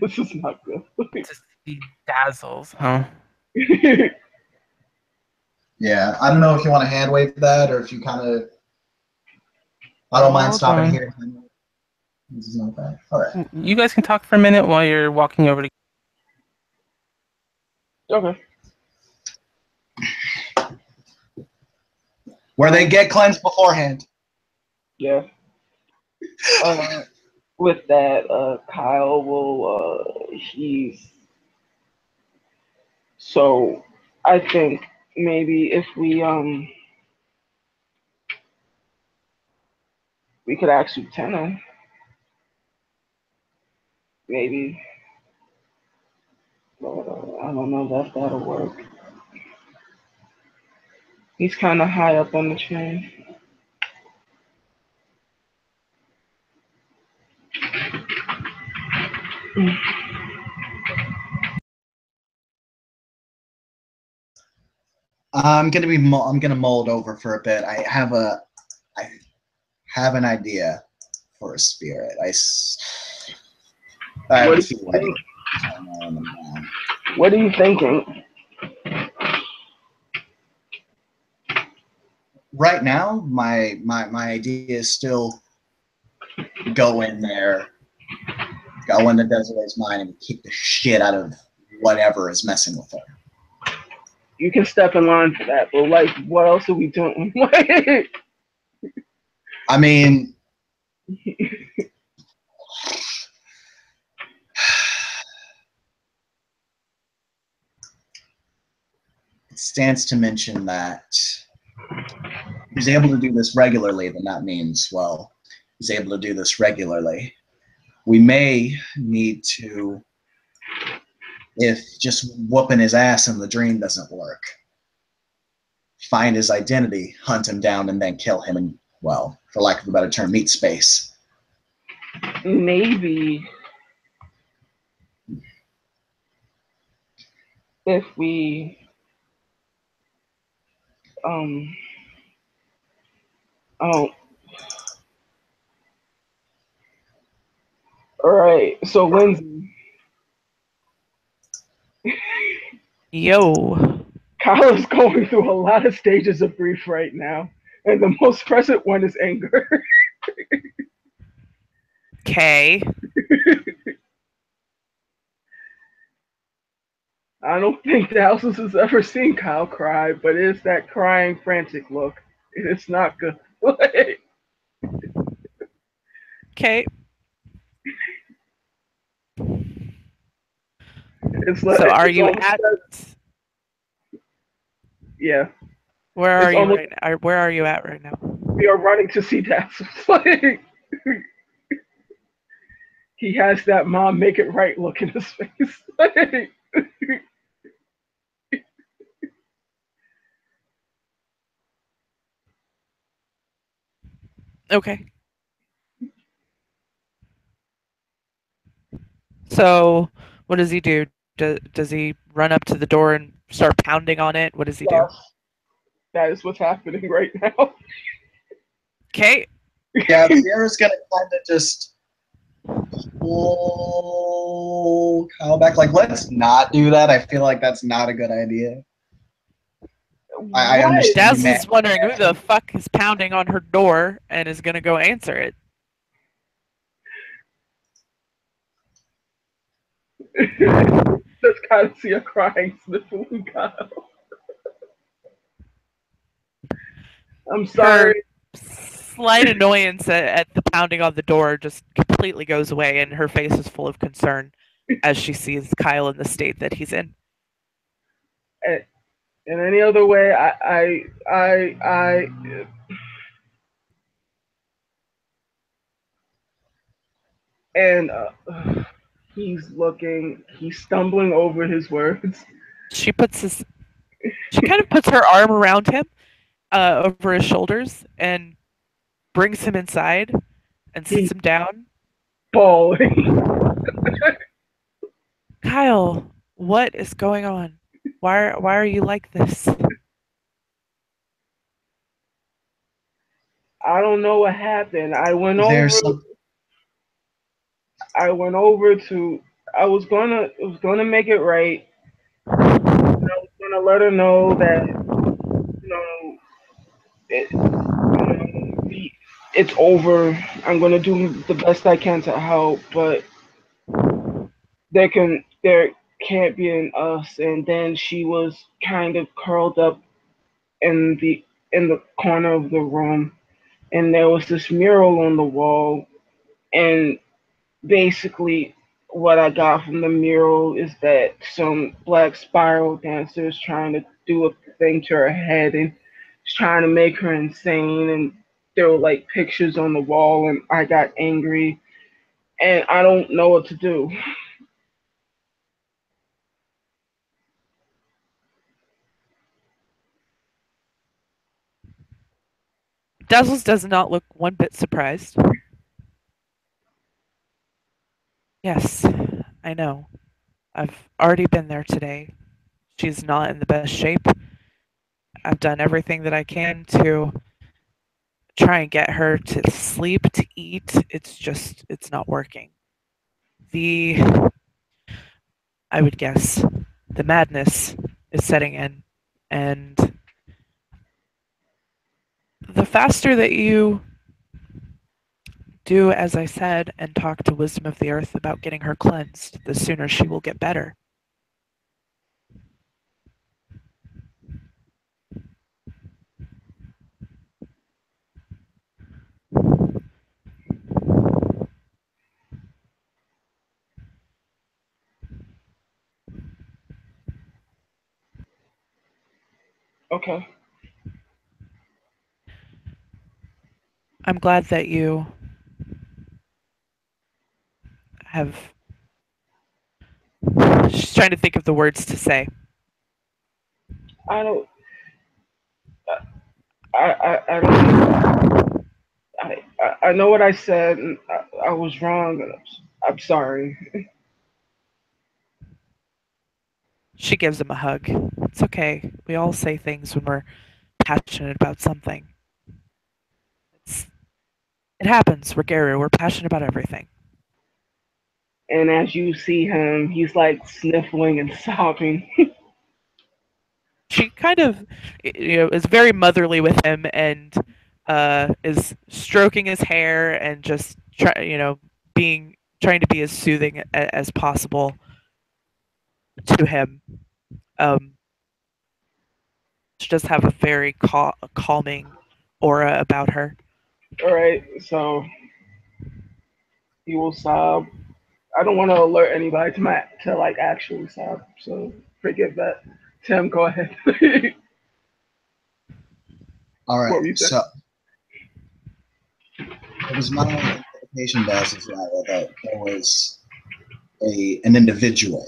[SPEAKER 2] This is not good.
[SPEAKER 1] To see Dazzles, huh?
[SPEAKER 3] Yeah, I don't know if you want to hand wave that or if you kind of. I don't mind stopping here. This is not bad. All right.
[SPEAKER 1] You guys can talk for a minute while you're walking over to.
[SPEAKER 2] Okay.
[SPEAKER 3] Where they get cleansed beforehand.
[SPEAKER 2] Yeah. With that, Kyle will. He's. So, I think maybe if we could ask Lieutenant. Maybe. I don't know if that'll work. He's kind of high up on the chain.
[SPEAKER 3] I'm gonna mold over for a bit. I have an idea for a spirit. I have a few ideas.
[SPEAKER 2] What are you thinking?
[SPEAKER 3] Right now, my idea is still go in there, go into Desiree's mind and kick the shit out of whatever is messing with her.
[SPEAKER 2] You can step in line for that, but like, what else are we doing?
[SPEAKER 3] I mean, it stands to mention that if he's able to do this regularly, then that means, well, he's able to do this regularly. We may need to, if just whooping his ass in the dream doesn't work, find his identity, hunt him down, and then kill him in, well, for lack of a better term, meat space.
[SPEAKER 2] Maybe if we oh, all right. So Lindsay,
[SPEAKER 1] Yo.
[SPEAKER 2] Kyle is going through a lot of stages of grief right now. and the most present one is anger.
[SPEAKER 4] Okay.
[SPEAKER 2] I don't think Thousands has ever seen Kyle cry, but it's that crying, frantic look. It's not good.
[SPEAKER 4] Okay. So are
[SPEAKER 2] it's
[SPEAKER 4] you
[SPEAKER 2] almost
[SPEAKER 4] at
[SPEAKER 2] yeah.
[SPEAKER 4] where are
[SPEAKER 2] It's
[SPEAKER 4] you
[SPEAKER 2] almost
[SPEAKER 4] right now? Where are you at right now?
[SPEAKER 2] we are running to see Dazzles. Like, he has that mom make it right look in his face. Like,
[SPEAKER 4] Okay. So what does he do? Does he run up to the door and start pounding on it? What does he do?
[SPEAKER 2] yes, that is what's happening right now.
[SPEAKER 4] Okay.
[SPEAKER 3] Yeah, Sierra's gonna kind of just pull Kyle back. Like, let's not do that. I feel like that's not a good idea. I
[SPEAKER 2] What?
[SPEAKER 3] understand you, man.
[SPEAKER 4] Dazzle's wondering who the fuck is pounding on her door and is gonna go answer it.
[SPEAKER 2] Just kind of see a crying, sniffling Kyle. I'm
[SPEAKER 4] Her
[SPEAKER 2] sorry.
[SPEAKER 4] slight annoyance at the pounding on the door just completely goes away, and her face is full of concern as she sees Kyle in the state that he's in.
[SPEAKER 2] In any other way, I and he's looking, he's stumbling over his words.
[SPEAKER 4] She puts his, she kind of puts her arm around him, over his shoulders, and brings him inside and sits
[SPEAKER 2] He's
[SPEAKER 4] him down.
[SPEAKER 2] bawling.
[SPEAKER 4] Kyle, what is going on? Why are you like this?
[SPEAKER 2] I don't know what happened.
[SPEAKER 3] There's some.
[SPEAKER 2] I went over to. I was gonna make it right. I was gonna let her know that you know it, you know the, it's over. I'm gonna do the best I can to help, but there can't be an us. And then she was kind of curled up in the corner of the room, and there was this mural on the wall, and basically what I got from the mural is that some black spiral dancer is trying to do a thing to her head and is trying to make her insane, and there were like pictures on the wall, and I got angry and I don't know what to do.
[SPEAKER 4] Dazzles does not look one bit surprised. Yes, I know. I've already been there today. She's not in the best shape. I've done everything that I can to try and get her to sleep, to eat. It's not working. The, I would guess, the madness is setting in. And the faster that you do as I said and talk to Wisdom of the Earth about getting her cleansed, the sooner she will get better.
[SPEAKER 2] Okay.
[SPEAKER 4] I'm glad that you have. She's trying to think of the words to say.
[SPEAKER 2] I don't. I don't know. I know what I said, and I was wrong. And I'm sorry.
[SPEAKER 4] She gives him a hug. It's okay. We all say things when we're passionate about something. It's, it happens. We're Gary. We're passionate about everything.
[SPEAKER 2] And as you see him, he's like sniffling and sobbing.
[SPEAKER 4] she kind of, is very motherly with him and is stroking his hair and just being trying to be as soothing as possible to him. Um, she does have a very calming aura about her.
[SPEAKER 2] All right, so he will sob. I don't want to alert anybody to like actually sob, so forgive that. Tim, go ahead.
[SPEAKER 3] All
[SPEAKER 2] What
[SPEAKER 3] right.
[SPEAKER 2] were you saying?
[SPEAKER 3] So it was my interpretation, Desiree, that there was an individual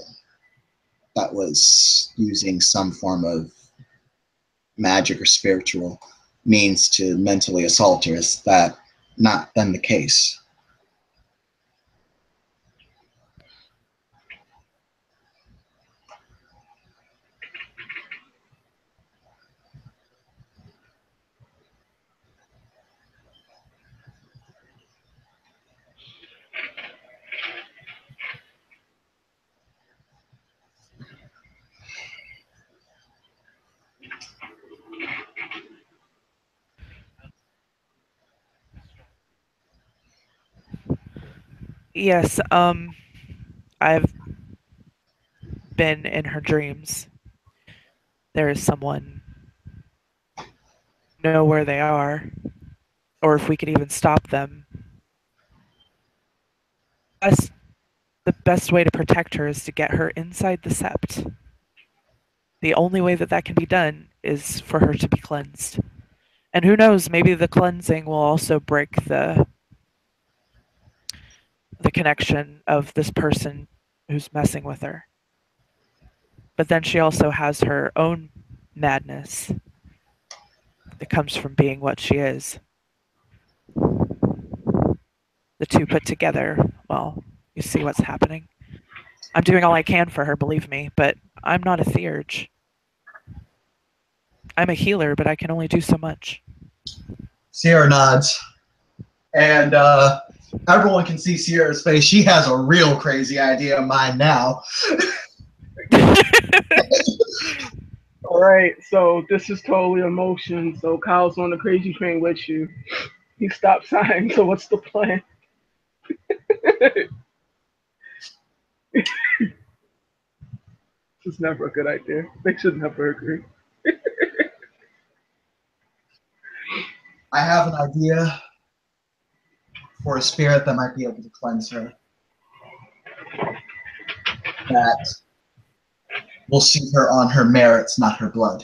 [SPEAKER 3] that was using some form of magic or spiritual means to mentally assault her. Is that not then the case?
[SPEAKER 4] Yes, I've been in her dreams. There is someone, know where they are, or if we could even stop them. Us, the best way to protect her is to get her inside the sept. The only way that that can be done is for her to be cleansed. And who knows, maybe the cleansing will also break the connection of this person who's messing with her. But then she also has her own madness that comes from being what she is. The two put together, well, you see what's happening. I'm doing all I can for her, believe me, but I'm not a theurge. I'm a healer, but I can only do so much.
[SPEAKER 3] Sierra nods, and everyone can see Sierra's face. She has a real crazy idea in mind now.
[SPEAKER 2] All right, so this is totally emotion. So Kyle's on the crazy train with you. He stopped signing. So what's the plan? This is never a good idea. They should never agree.
[SPEAKER 3] I have an idea for a spirit that might be able to cleanse her. That will see her on her merits, not her blood.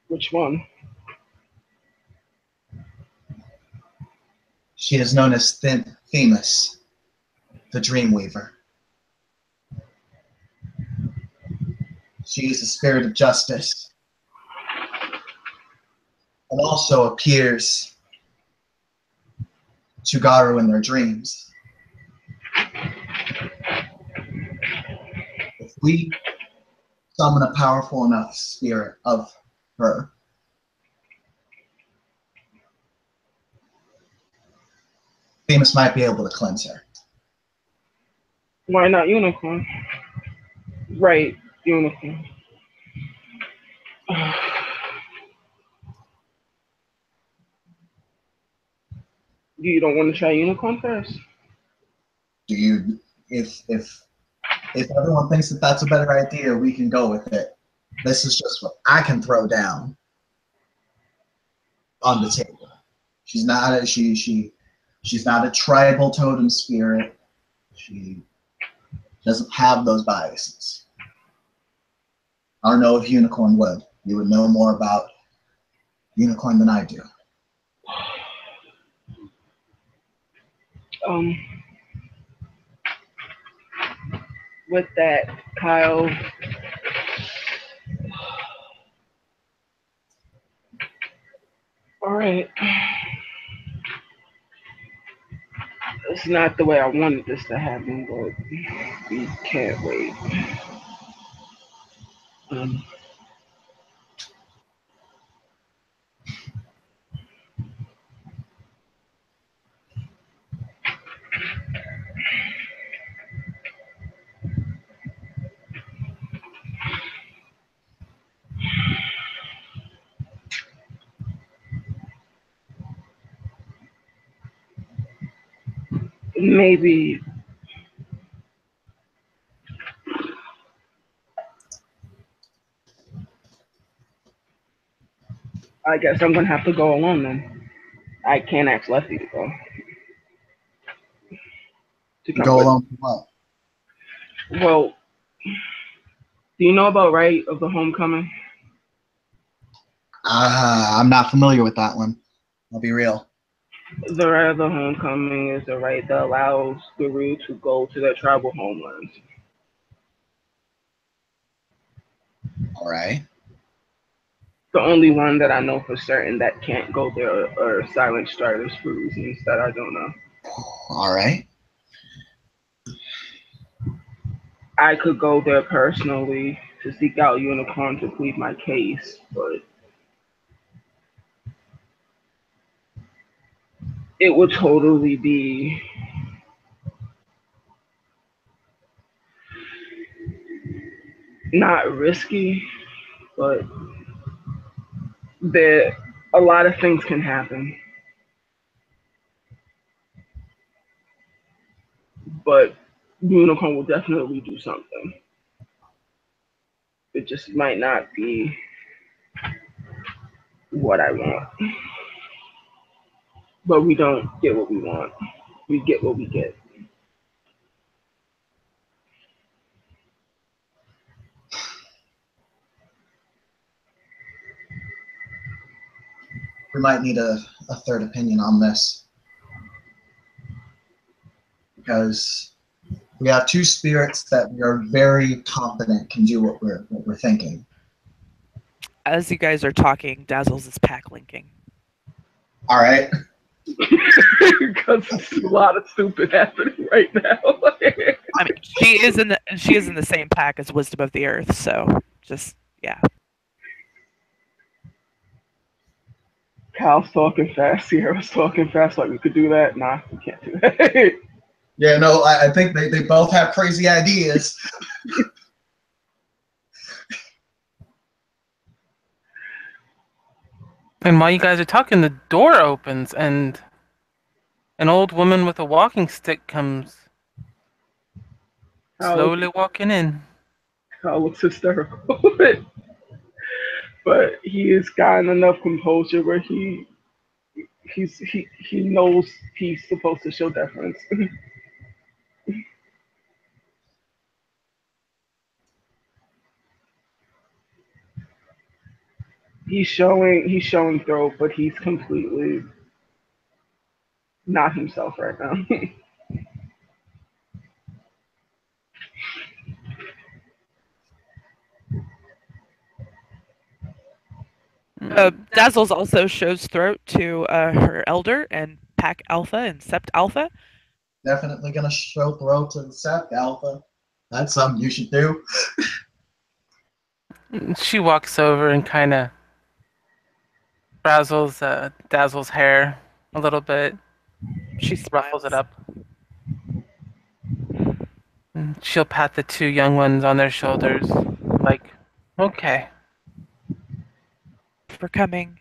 [SPEAKER 2] Which one?
[SPEAKER 3] She is known as Themis, the Dreamweaver. She is a spirit of justice and also appears to Garu in their dreams. If we summon a powerful enough spirit of her, Themis might be able to cleanse her.
[SPEAKER 2] Why not unicorn? Right, unicorn. You don't want to try unicorn first?
[SPEAKER 3] Do you? If everyone thinks that that's a better idea, we can go with it. This is just what I can throw down on the table. She's not a she's not a tribal totem spirit. She doesn't have those biases. I don't know if Unicorn would. You would know more about Unicorn than I do.
[SPEAKER 2] Um, with that, Kyle. All right. It's not the way I wanted this to happen, but we can't wait. Um, maybe I guess I'm gonna have to go alone then. I can't ask Lefty to go to come
[SPEAKER 3] Go
[SPEAKER 2] with.
[SPEAKER 3] alone for what?
[SPEAKER 2] Well, do you know about Right of the Homecoming?
[SPEAKER 3] I'm not familiar with that one. I'll be real.
[SPEAKER 2] The Right of the Homecoming is a right that allows Guru to go to their tribal homelands.
[SPEAKER 3] All right.
[SPEAKER 2] The only one that I know for certain that can't go there are Silent Striders for reasons that I don't know.
[SPEAKER 3] All right.
[SPEAKER 2] I could go there personally to seek out Unicorn to plead my case, but it would totally be not risky, but there a lot of things can happen. But Unicorn will definitely do something. It just might not be what I want. But we don't get what we want. We get what we get.
[SPEAKER 3] We might need a third opinion on this because we have two spirits that we are very confident can do what we're thinking.
[SPEAKER 4] As you guys are talking, Dazzles is pack linking.
[SPEAKER 3] All right.
[SPEAKER 2] Because it's a lot of stupid happening right now.
[SPEAKER 4] I mean, she is in the same pack as Wisdom of the Earth, so just yeah.
[SPEAKER 2] Kyle's talking fast. Sierra's talking fast. Like we could do that. Nah, we can't do that.
[SPEAKER 3] Yeah, no, I think they both have crazy ideas.
[SPEAKER 1] And while you guys are talking, the door opens and an old woman with a walking stick comes
[SPEAKER 2] Kyle,
[SPEAKER 1] slowly walking in.
[SPEAKER 2] Kyle looks hysterical, but he has gotten enough composure where he knows he's supposed to show deference. he's showing throat, but he's completely not himself right now.
[SPEAKER 4] Dazzles also shows throat to her elder and pack alpha and sept alpha.
[SPEAKER 3] Definitely gonna show throat to the Sept Alpha. That's something you should do.
[SPEAKER 1] She walks over and kind of dazzles hair a little bit,
[SPEAKER 4] She
[SPEAKER 1] ruffles it
[SPEAKER 4] smiles.
[SPEAKER 1] up. And she'll pat the two young ones on their shoulders, like, okay.
[SPEAKER 4] For coming.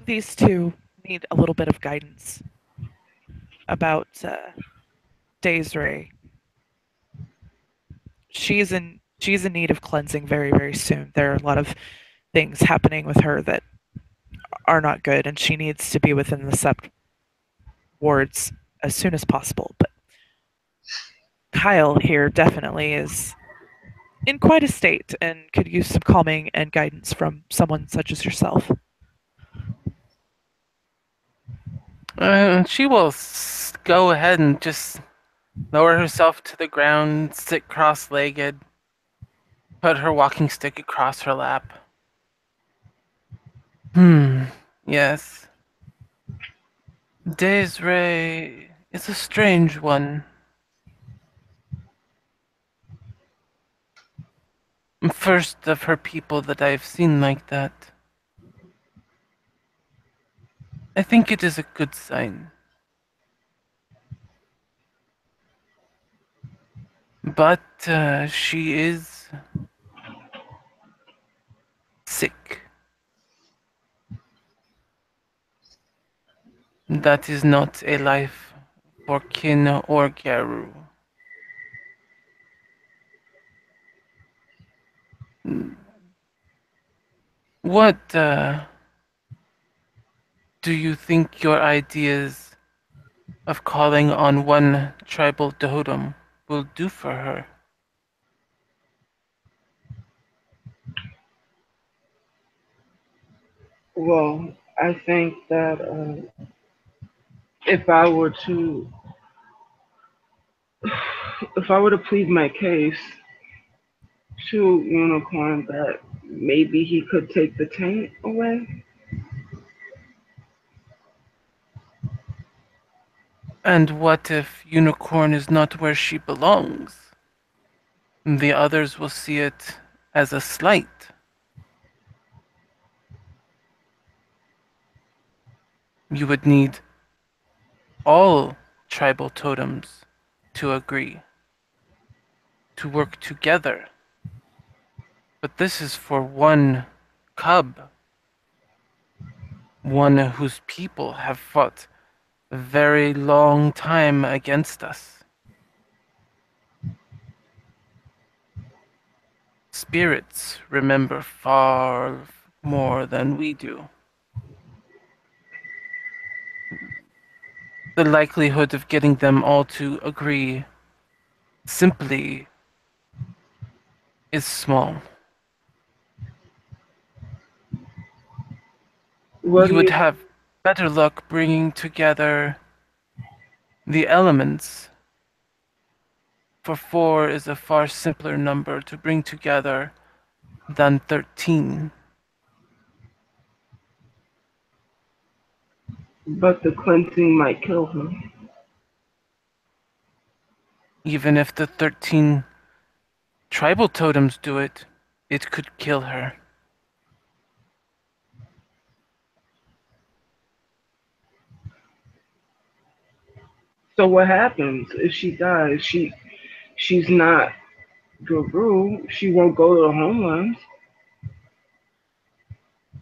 [SPEAKER 4] These two need a little bit of guidance about Desiree. She's in need of cleansing very, very soon. There are a lot of things happening with her that are not good, and she needs to be within the sept wards as soon as possible. But Kyle here definitely is in quite a state and could use some calming and guidance from someone such as yourself.
[SPEAKER 1] She will go ahead and just lower herself to the ground, sit cross-legged, put her walking stick across her lap. Yes. Desiree is a strange one. First of her people that I've seen like that. I think it is a good sign. But she is sick. That is not a life for Kin or Garu. What do you think your ideas of calling on one tribal totem will do for her?
[SPEAKER 2] Well, I think that if I were to if I were to plead my case to Unicorn, that maybe he could take the taint away.
[SPEAKER 1] And what if Unicorn is not where she belongs? The others will see it as a slight. You would need all tribal totems to agree, to work together. But this is for one cub, one whose people have fought a very long time against us. Spirits remember far more than we do. The likelihood of getting them all to agree simply is small.
[SPEAKER 2] What
[SPEAKER 1] You
[SPEAKER 2] do
[SPEAKER 1] would
[SPEAKER 2] you
[SPEAKER 1] have better luck bringing together the elements, for 4 is a far simpler number to bring together than 13.
[SPEAKER 2] but the cleansing might kill him.
[SPEAKER 1] Even if the 13 tribal totems do it, it could kill her.
[SPEAKER 2] So what happens if she dies? She's not Guru. She won't go to the homelands.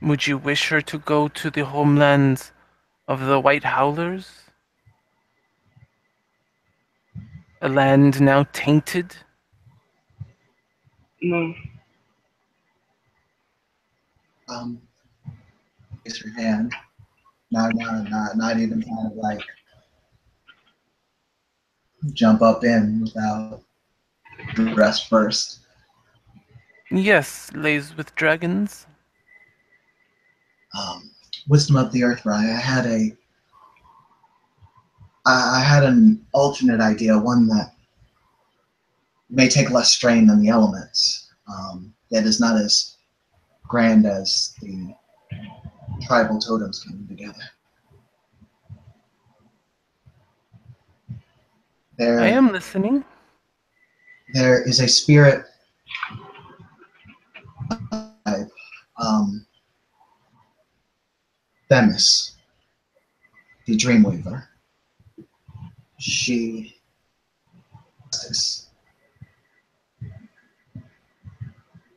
[SPEAKER 1] Would you wish her to go to the homelands of the White Howlers? A land now tainted?
[SPEAKER 2] No.
[SPEAKER 3] Um, raise her hand. Not even kind of like jump up in without dress first.
[SPEAKER 1] Yes, lays with dragons.
[SPEAKER 3] Um, Wisdom of the Earth, right? I had an alternate idea, one that may take less strain than the elements. That is not as grand as the tribal totems coming together.
[SPEAKER 1] I
[SPEAKER 3] There,
[SPEAKER 1] am listening.
[SPEAKER 3] there is a spirit, um, Themis, the Dreamweaver. She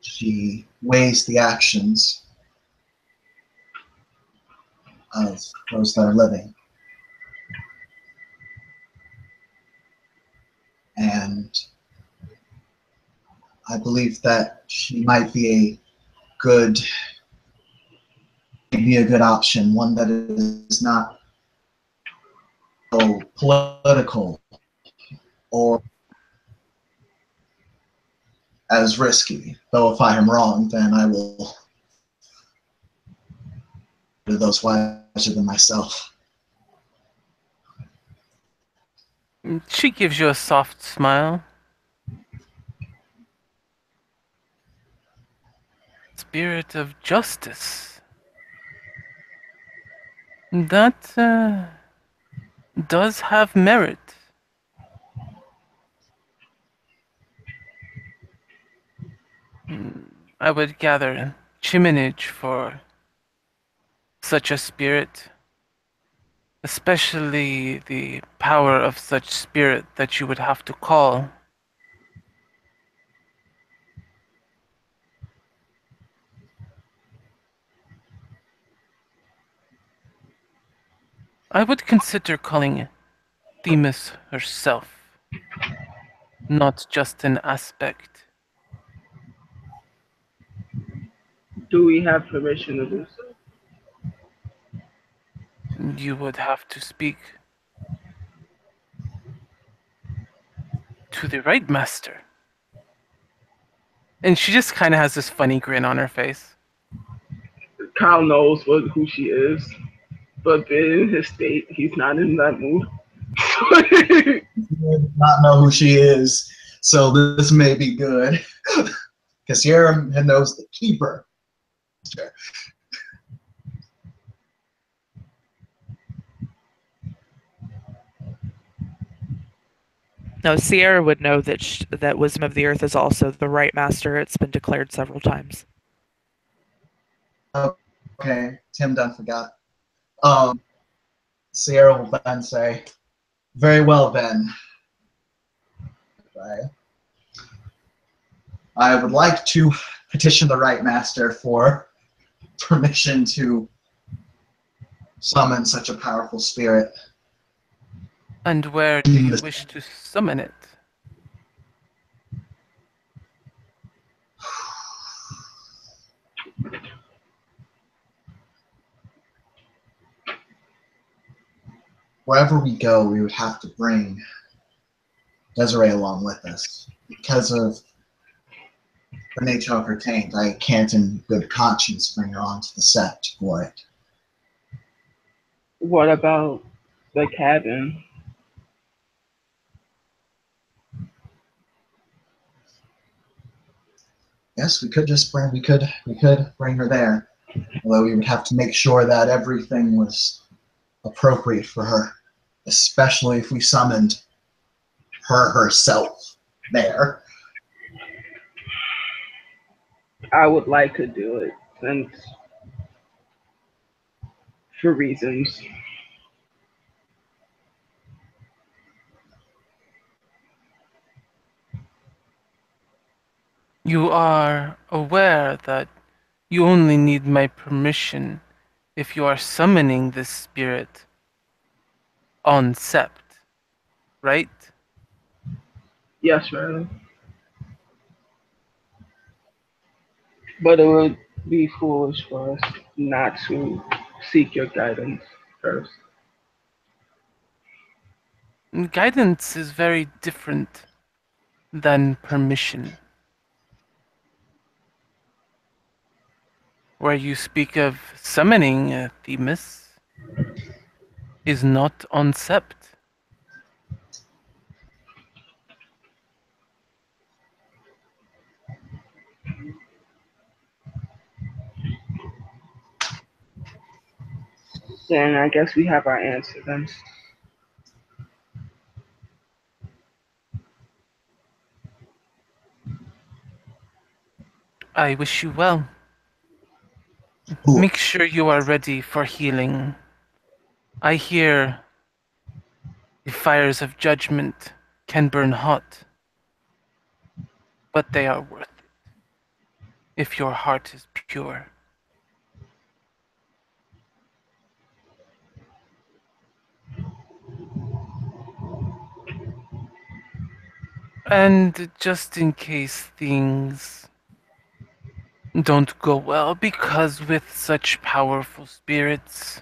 [SPEAKER 3] she weighs the actions of those that are living, and I believe that she might good be a good option, one that is not so political or as risky. Though if I am wrong, then I will do those wiser than myself.
[SPEAKER 1] She gives you a soft smile. Spirit of justice. That does have merit. I would gather chiminage for such a spirit, especially the power of such spirit that you would have to call. I would consider calling Themis herself, not just an aspect.
[SPEAKER 2] Do we have permission to do so?
[SPEAKER 1] You would have to speak to the right master. And she just kind of has this funny grin on her face.
[SPEAKER 2] Kyle knows who she is, but being in his state, he's not in that mood.
[SPEAKER 3] Does not know who she is, so this may be good. Because Sierra knows the keeper.
[SPEAKER 4] No, Sierra would know that Wisdom of the Earth is also the right master. It's been declared several times.
[SPEAKER 3] Okay, Tim done forgot. Sierra will then say, "Very well then. I would like to petition the right master for permission to summon such a powerful spirit."
[SPEAKER 1] And where do you wish to summon it?
[SPEAKER 3] Wherever we go, we would have to bring Desiree along with us. Because of the nature of her taint, I can't in good conscience bring her onto the sept for it.
[SPEAKER 2] What about the cabin?
[SPEAKER 3] Yes, we could bring her there. Although we would have to make sure that everything was appropriate for her, especially if we summoned her herself there.
[SPEAKER 2] I would like to do it since for reasons.
[SPEAKER 1] You are aware that you only need my permission if you are summoning this spirit on sept, right?
[SPEAKER 2] Yes, Riley. But it would be foolish for us not to seek your guidance first.
[SPEAKER 1] Guidance is very different than permission. Where you speak of summoning Themis is not on sept.
[SPEAKER 2] Then I guess we have our answer then.
[SPEAKER 1] I wish you well.
[SPEAKER 3] Ooh,
[SPEAKER 1] Make sure you are ready for healing. I hear the fires of judgment can burn hot, but they are worth it if your heart is pure. And just in case things don't go well, because with such powerful spirits,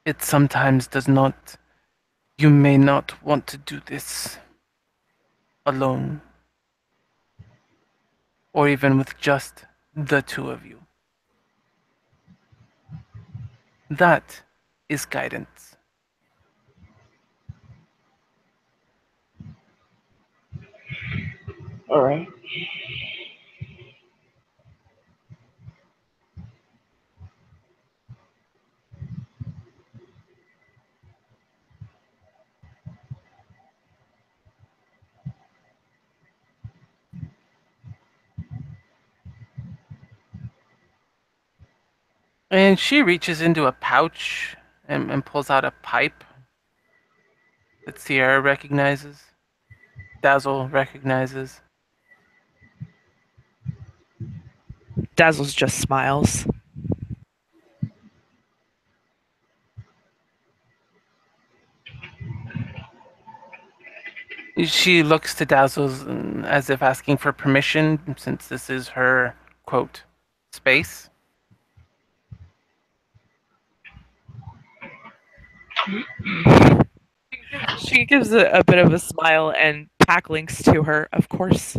[SPEAKER 1] it sometimes does not. You may not want to do this alone, or even with just the two of you. That is guidance.
[SPEAKER 2] All right.
[SPEAKER 1] And she reaches into a pouch and pulls out a pipe that Sierra recognizes, Dazzle recognizes.
[SPEAKER 4] Dazzles just smiles.
[SPEAKER 1] She looks to Dazzles as if asking for permission, since this is her, quote, space.
[SPEAKER 4] She gives a bit of a smile and Pack links to her, of course.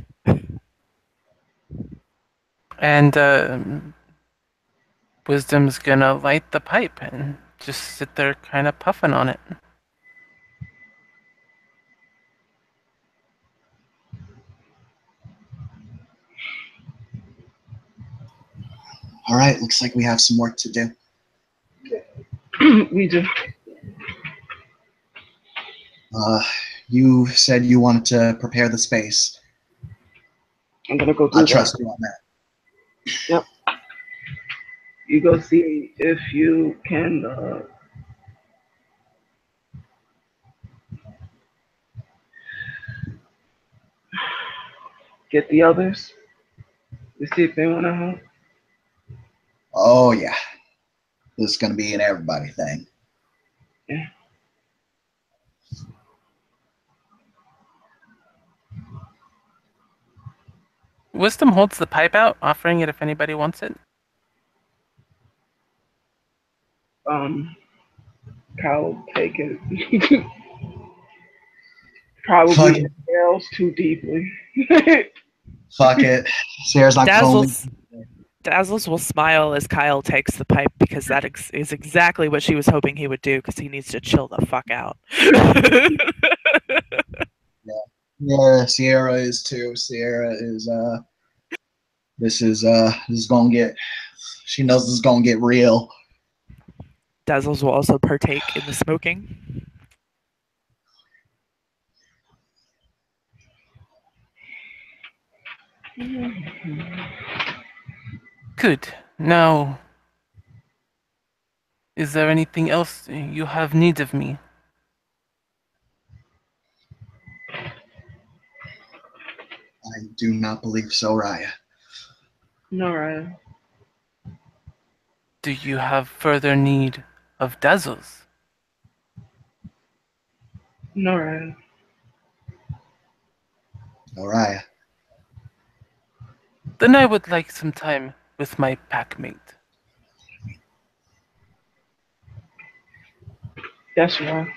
[SPEAKER 1] And Wisdom's gonna light the pipe and just sit there kind of puffing on it.
[SPEAKER 3] All right, looks like we have some work to do.
[SPEAKER 2] We just
[SPEAKER 3] You said you wanted to prepare the space.
[SPEAKER 2] I'm gonna go do
[SPEAKER 3] I
[SPEAKER 2] that.
[SPEAKER 3] trust you on that.
[SPEAKER 2] Yep. You go see if you can get the others to see if they want to help.
[SPEAKER 3] Oh yeah, this is gonna be an everybody thing.
[SPEAKER 2] Yeah.
[SPEAKER 1] Wisdom holds the pipe out, offering it if anybody wants it.
[SPEAKER 2] Kyle take it.
[SPEAKER 3] Fuck
[SPEAKER 2] Probably
[SPEAKER 3] it.
[SPEAKER 2] inhales too deeply.
[SPEAKER 3] Fuck it. Sarah's not going.
[SPEAKER 4] Dazzles will smile as Kyle takes the pipe because that is exactly what she was hoping he would do because he needs to chill the fuck out.
[SPEAKER 3] Yeah, Sierra is too. Sierra is this is gonna get, she knows this is gonna get real.
[SPEAKER 4] Dazzles will also partake in the smoking.
[SPEAKER 1] Good. Now, is there anything else you have need of me?
[SPEAKER 3] I do not believe so, Raya.
[SPEAKER 2] No, Ryan.
[SPEAKER 1] Do you have further need of Dazzles?
[SPEAKER 2] No, Ryan.
[SPEAKER 3] No, Raya.
[SPEAKER 1] Then I would like some time with my packmate.
[SPEAKER 2] That's right.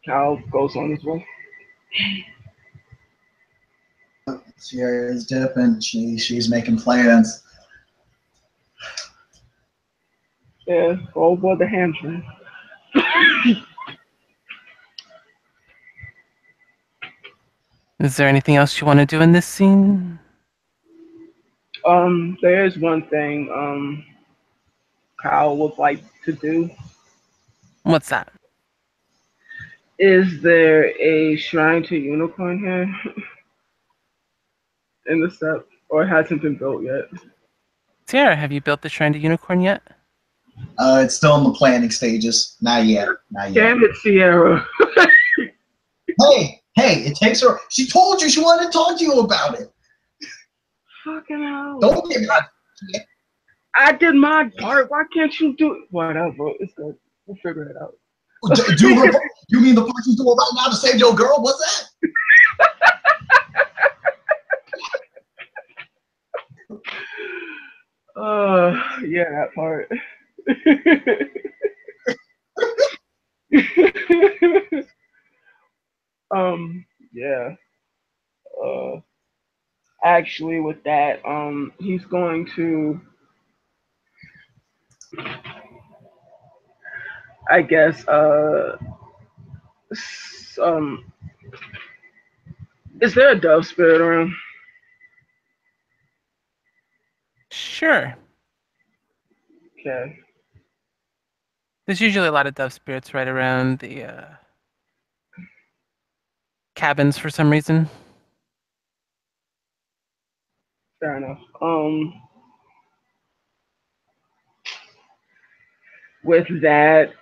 [SPEAKER 2] Kyle goes on his way.
[SPEAKER 3] Sierra is dipping. She's making plans.
[SPEAKER 2] Yeah, go aboard the hamstring.
[SPEAKER 1] Is there anything else you want to do in this scene?
[SPEAKER 2] There's one thing Kyle would like to do.
[SPEAKER 1] What's that?
[SPEAKER 2] Is there a shrine to unicorn here in the set, or it hasn't been built yet?
[SPEAKER 1] Sierra, have you built the shrine to unicorn yet?
[SPEAKER 3] It's still in the planning stages. Not yet. Not yet.
[SPEAKER 2] Damn it, Sierra.
[SPEAKER 3] Hey, it takes her. She told you she wanted to talk to you about it.
[SPEAKER 2] Fucking hell.
[SPEAKER 3] Don't get mad.
[SPEAKER 2] I did my part. Why can't you do it? Whatever. It's good. We'll figure it out.
[SPEAKER 3] Do her. You mean the part she's doing right now to save your girl? What's
[SPEAKER 2] Yeah, that part. Yeah. Uh, Actually, with that, he's going to, I guess, um, is there a dove spirit around?
[SPEAKER 1] Sure.
[SPEAKER 2] Okay.
[SPEAKER 1] There's usually a lot of dove spirits right around the cabins for some reason.
[SPEAKER 2] Fair enough. With that,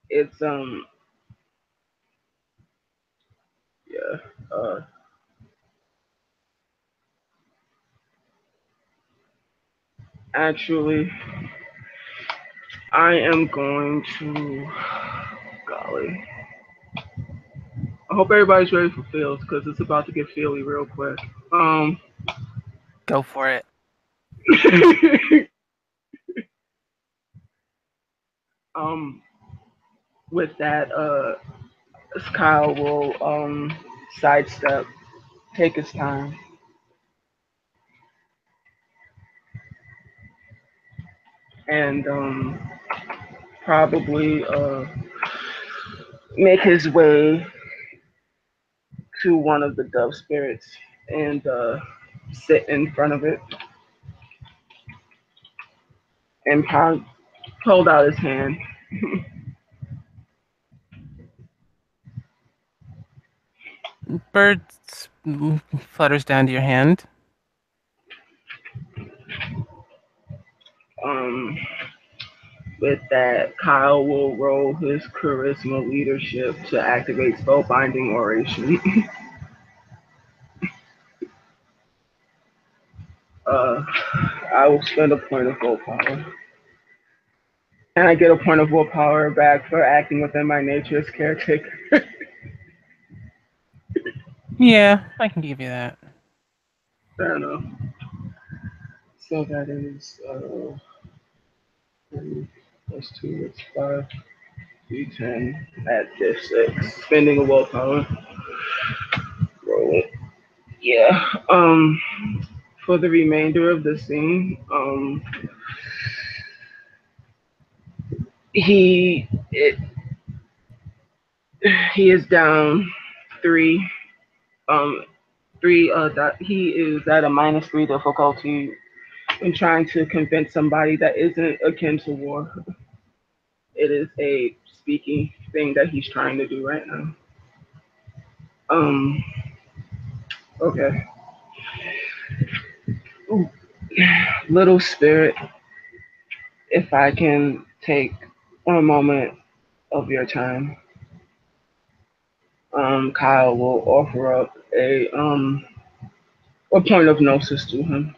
[SPEAKER 2] it's Yeah. Uh, actually, I am going to. Golly. I hope everybody's ready for feels because it's about to get feely real quick.
[SPEAKER 1] Go for it.
[SPEAKER 2] um, with that, Kyle will sidestep, take his time, and probably make his way to one of the dove spirits and sit in front of it and hold out his hand.
[SPEAKER 1] Bird flutters down to your hand.
[SPEAKER 2] Um, with that, Kyle will roll his charisma leadership to activate spellbinding oration. uh, I will spend a point of willpower. And I get a point of willpower back for acting within my nature as caretaker.
[SPEAKER 1] Yeah, I can give you that.
[SPEAKER 2] Fair enough. So that is 3 plus 2 is 5, D10 at this 6. Spending a willpower. Roll it. Yeah. For the remainder of the scene, he it, he is down 3. Um, 3. That he is at a -3 difficulty in trying to convince somebody that isn't akin to war. It is a speaking thing that he's trying to do right now. Um. Okay. Ooh. Little spirit, if I can take a moment of your time, Kyle will offer up a point of gnosis to him.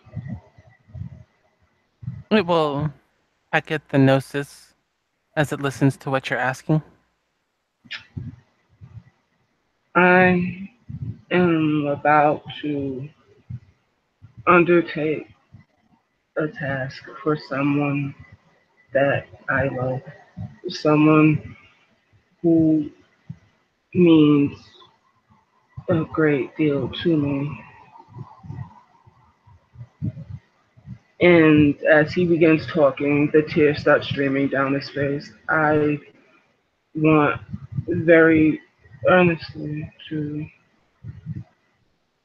[SPEAKER 1] It will peck at the gnosis as it listens to what you're asking.
[SPEAKER 2] I am about to undertake a task for someone that I love, someone who means a great deal to me. And as he begins talking, the tears start streaming down his face. I want very earnestly to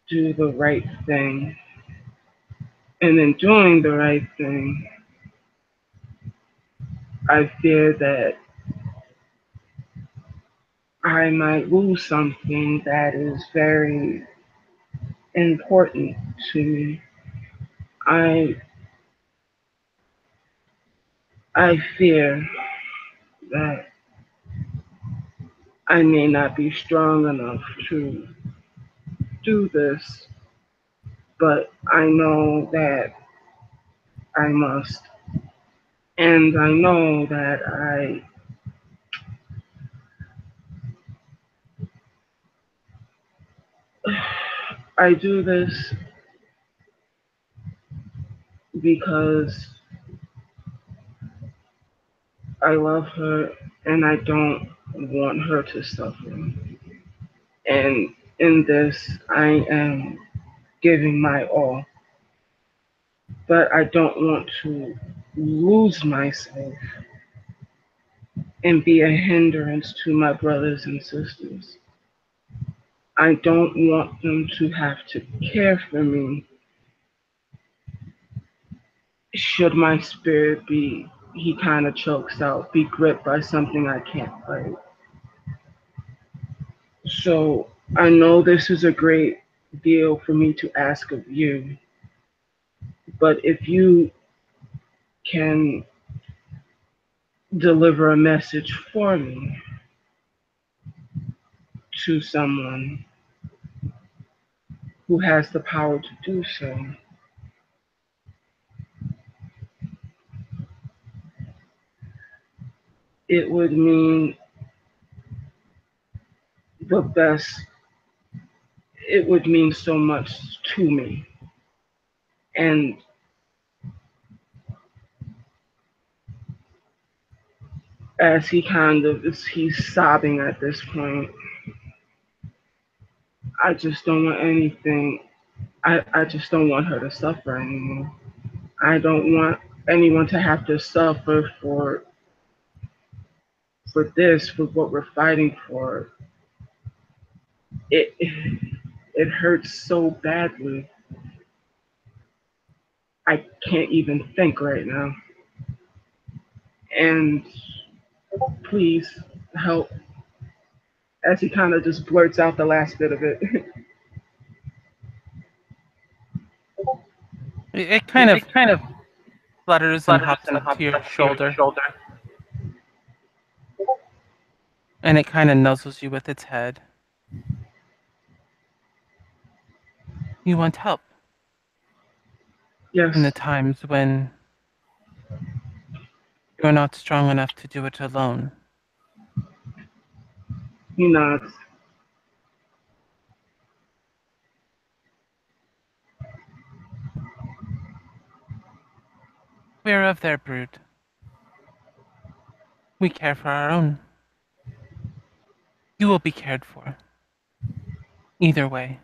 [SPEAKER 2] do the right thing. And in doing the right thing, I fear that I might lose something that is very important to me. I I fear that I may not be strong enough to do this, but I know that I must. And I know that I do this because I love her and I don't want her to suffer. And in this, I am giving my all, but I don't want to lose myself and be a hindrance to my brothers and sisters. I don't want them to have to care for me should my spirit be, he kind of chokes out, be gripped by something I can't fight. So I know this is a great deal for me to ask of you, but if you can deliver a message for me to someone who has the power to do so. It would mean the best, it would mean so much to me. And as he's sobbing at this point, I just don't want anything, I just don't want her to suffer anymore. I don't want anyone to have to suffer for this, for what we're fighting for. It hurts so badly. I can't even think right now. And please help, as he kind of just blurts out the last bit of it.
[SPEAKER 1] It kind of
[SPEAKER 2] It kind of
[SPEAKER 1] flutters and
[SPEAKER 2] flutters
[SPEAKER 1] hops
[SPEAKER 2] and
[SPEAKER 1] up to
[SPEAKER 2] hops
[SPEAKER 1] your
[SPEAKER 2] up to your
[SPEAKER 1] shoulder,
[SPEAKER 2] shoulder.
[SPEAKER 1] and it kind of nuzzles you with its head. You want help
[SPEAKER 2] Yes,
[SPEAKER 1] in the times when you're not strong enough to do it alone.
[SPEAKER 2] he nods.
[SPEAKER 1] We're of their brood. We care for our own. You will be cared for. Either way.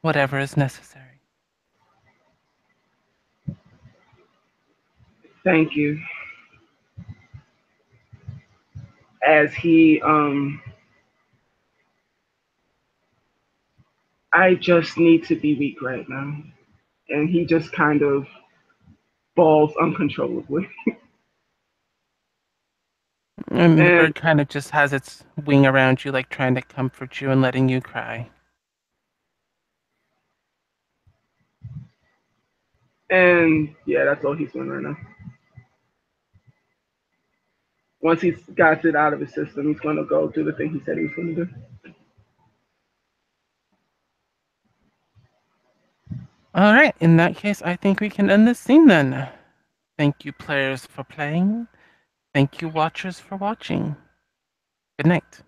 [SPEAKER 1] Whatever is necessary.
[SPEAKER 2] Thank you. As I just need to be weak right now. And he just kind of falls uncontrollably.
[SPEAKER 1] And the
[SPEAKER 2] And
[SPEAKER 1] bird kind of just has its wing around you, like trying to comfort you and letting you cry.
[SPEAKER 2] yeah, that's all he's doing right now. Once he's got it out of his system, he's gonna go do the thing he said he was gonna do.
[SPEAKER 1] All right, in that case, I think we can end this scene then. Thank you, players, for playing. Thank you, watchers, for watching. Good night.